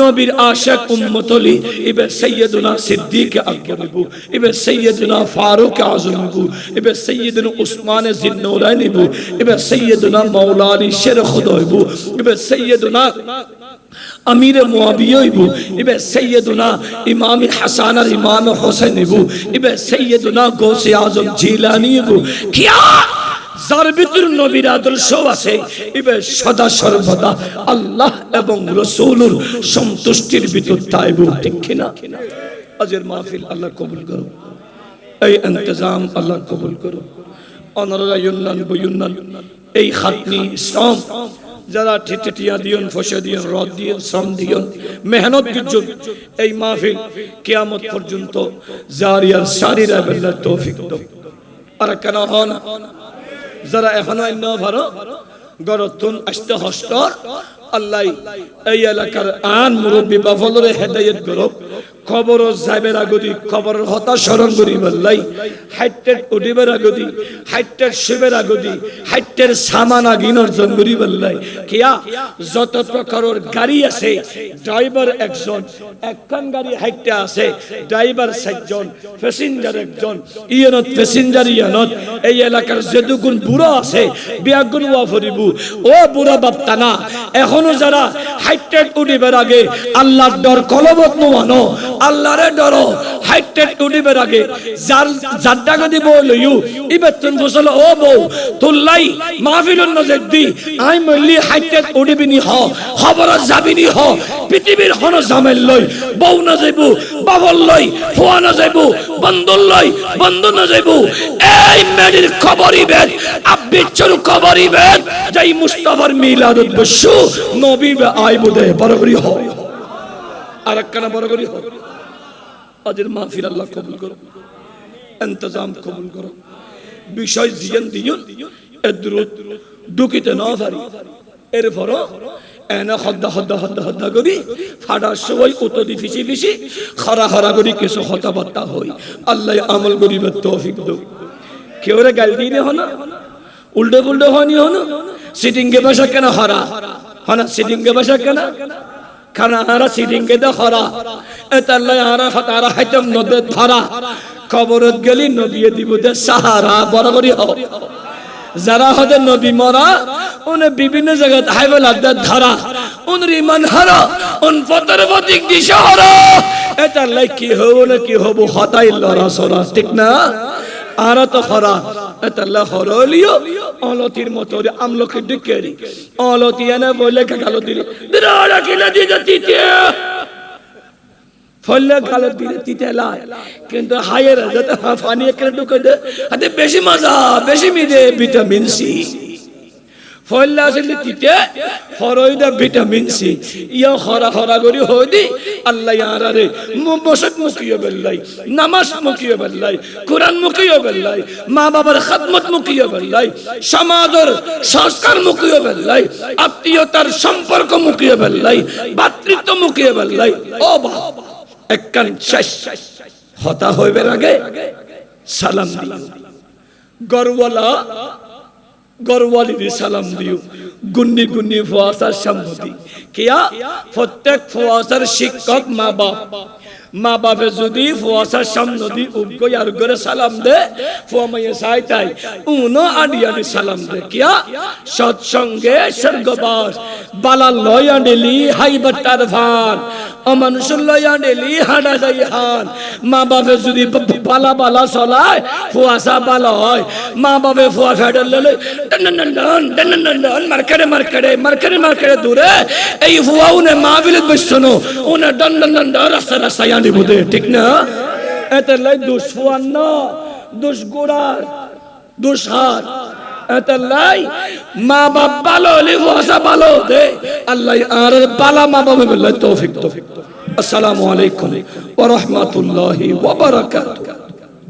নবীর আশিক উম্মত হলি এবে সাইয়্যিদুনা সিদ্দিক আকবর ইবু এবে সাইয়্যিদুনা ফারুক আযম ইবু এবে সাইয়্যিদুনা উসমান জিন্নুরাইন ইবু এবে সাইয়্যিদুনা মাওলা আলী শের খুদা ইবু এবে সাইয়্যিদুনা আমির মুয়াবিয়া ইবু এবে সাইয়্যিদুনা ইমাম হাসান আর ইমাম হোসেন ইবু এবে সাইয়্যিদুনা গৌসে আযম জিলানী ইবু কিয়া যার ভিতর নবীর আদর্শ আছে ইবে সদা সর্বদা আল্লাহ এবং রাসূলুর সন্তুষ্টির ভিতর তাইব ঠিক কিনা আজের মাহফিল আল্লাহ কবুল করো এই ইন্তজাম আল্লাহ কবুল করো অনরা ইউনান বুয়ুনান এই খাতনি শ্রম যারা ঠিটিয়া দিয়ন ফসে দিয়ন রদ দিয়ন শ্রম দিয়ন মেহনত করছেন এই মাহফিল কিয়ামত পর্যন্ত জারি আর সারি রাখবার তৌফিক দাও আর কেন হন যারা এখনো অন্য ভালো গরতুন আসতে হস্তর আল্লাহ এই এলাকার আন মুরব্বী বাফলরে হেদায়েত করো খবর যাইবের আগদি খবর হতা স্মরণ করি বললাই হাইটের উঠিবের আগদি হাইটের শিবের আগদি হাইটের সামান আগিন অর্জন করি বললাই কিয়া যত প্রকারের গাড়ি আছে ড্রাইভার একজন একখান গাড়ি হাইটে আছে ড্রাইভার 7 জন প্যাসেঞ্জার একজন ইয়নত প্যাসেঞ্জার ইয়নত এই এলাকার যেদুগুণ বুড়া আছে বিয়াগুণ ওয়া ফরিবু ও বুড়া বাপতানা এখনো যারা হাইটের উঠিবের আগে আল্লাহর ডর কলবত নো মানো আল্লাহরে ডরো হাইটে উঠিবে আগে যার জাড্ডা দিব লইউ ইবেতন ফসল ও বউ তুল্লাই মাহফিলুন নজদি আই মল্লি হাইটে উঠিবিনি খবর যাবিনি পৃথিবীর হন জামেল লই বউ না যাইবো বাবল লই ফুয়া না যাইবো বন্ধু লই বন্ধু না যাইবো এই মেডির খবরই বেদ আব্বিচুর খবরই বেদ যাই মুস্তাফার মিলাদুত বসু নবী আইবো দে বরগরি হ আর একখানা বরগরি হ আজের মাহফিল আল্লাহ কবুল করো ইন্তজাম কবুল করো বিষয় জিয়ান দিয়ুন এদরুত দুকিতে না পারি এরপর এনা খদ্দা খদ্দা খদ্দা খদ্দা করি ফাটার সময় উতদি ফিসি ফিসি খরা খরা করি কিছু কথাবার্তা হই আল্লাহ আমল করিবার তৌফিক দাও কেউ রে গাল দিয়ে হনা উল্টে পুল্টে হনি হন সিটিং কে বসা কেন হরা হনা সিটিং কে বসা কেন খানা হারা সিটিং কে দে হরা এতাল্লাহ হারা হতারা হাইতম নদে ধরা কবরত গেলি নবী দিব দে সাহারা বরাবরই হও যারা হতে নবী মরা উনি বিভিন্ন জায়গায় হাইবেল আদার ধরা উনর ইমান হারা উন ফতর ফতিক দিশা হারা এটা লাই কি হবো না কি হবো হতাই লড়া সরা ঠিক না আরা তো খরা এটা লা হরলিও অলতির মতো আমলকে ডিকেরি অলতি এনে বলে গালো দিলে বিরাড়া কিলা দিয়ে দিতে ফলে গালো দিলে দিতে লাই কিন্তু হায়ের যাতে পানি একরে ঢুকে দে আতে বেশি মজা বেশি মিলে ভিটামিন সি ফলে আসলে দিতে ফরইদা ভিটামিন সি ইয়া খরা খরা করি হইদি আল্লাহ ইয়ারারে মুবশক মুকিয়ে বেল্লাই নামাজ মুকিয়ে বেল্লাই কুরআন মুকিয়ে বেল্লাই মা বাবার খিদমত মুকিয়ে বেল্লাই সমাজের সংস্কার মুকিয়ে বেল্লাই আত্মীয়তার সম্পর্ক মুকিয়ে বেল্লাই ভাতৃত্ব মুকিয়ে বেল্লাই ও বাবা একখান শেষ হতা হইবে আগে সালাম দিও গরওয়ালি সালাম দিও গুন্নি গুন্নি ফুয়াসার সম্মতি কিয়া প্রত্যেক ফুয়াসার শিক্ষক মা বাপে যদি ফুয়াসার সম্মতি উগো আর গরে সালাম দে ফুয়া মাইয়া সাইতাই উনো আডিয়ানি সালাম দে কিয়া সৎসঙ্গে স্বর্গবাস বালা লয়া ডেলি হাইবাটার ভান অমানুষ লয়া ডেলি হাডা যাই হান মা বাপে যদি বালা বালা চলায় ফুয়াসা বালা হয় মা বাপে ফুয়া ফেডার ললে মার্কেটে দূরে এই ফুয়া উনে মাহফিলত বসছনো উনে ডন রাস্তা ইয়ানি বুদে ঠিক না এতে লাই দুষ ফুয়ান না দুষ গোড়ার দুষ হাত এতে লাই মা বাপ ভালো হলে ফুয়াসা ভালো দে আল্লাহ আর বালা মা বাপে বললে তৌফিক আসসালামু আলাইকুম ওয়া রাহমাতুল্লাহি ওয়া বারাকাতুহু।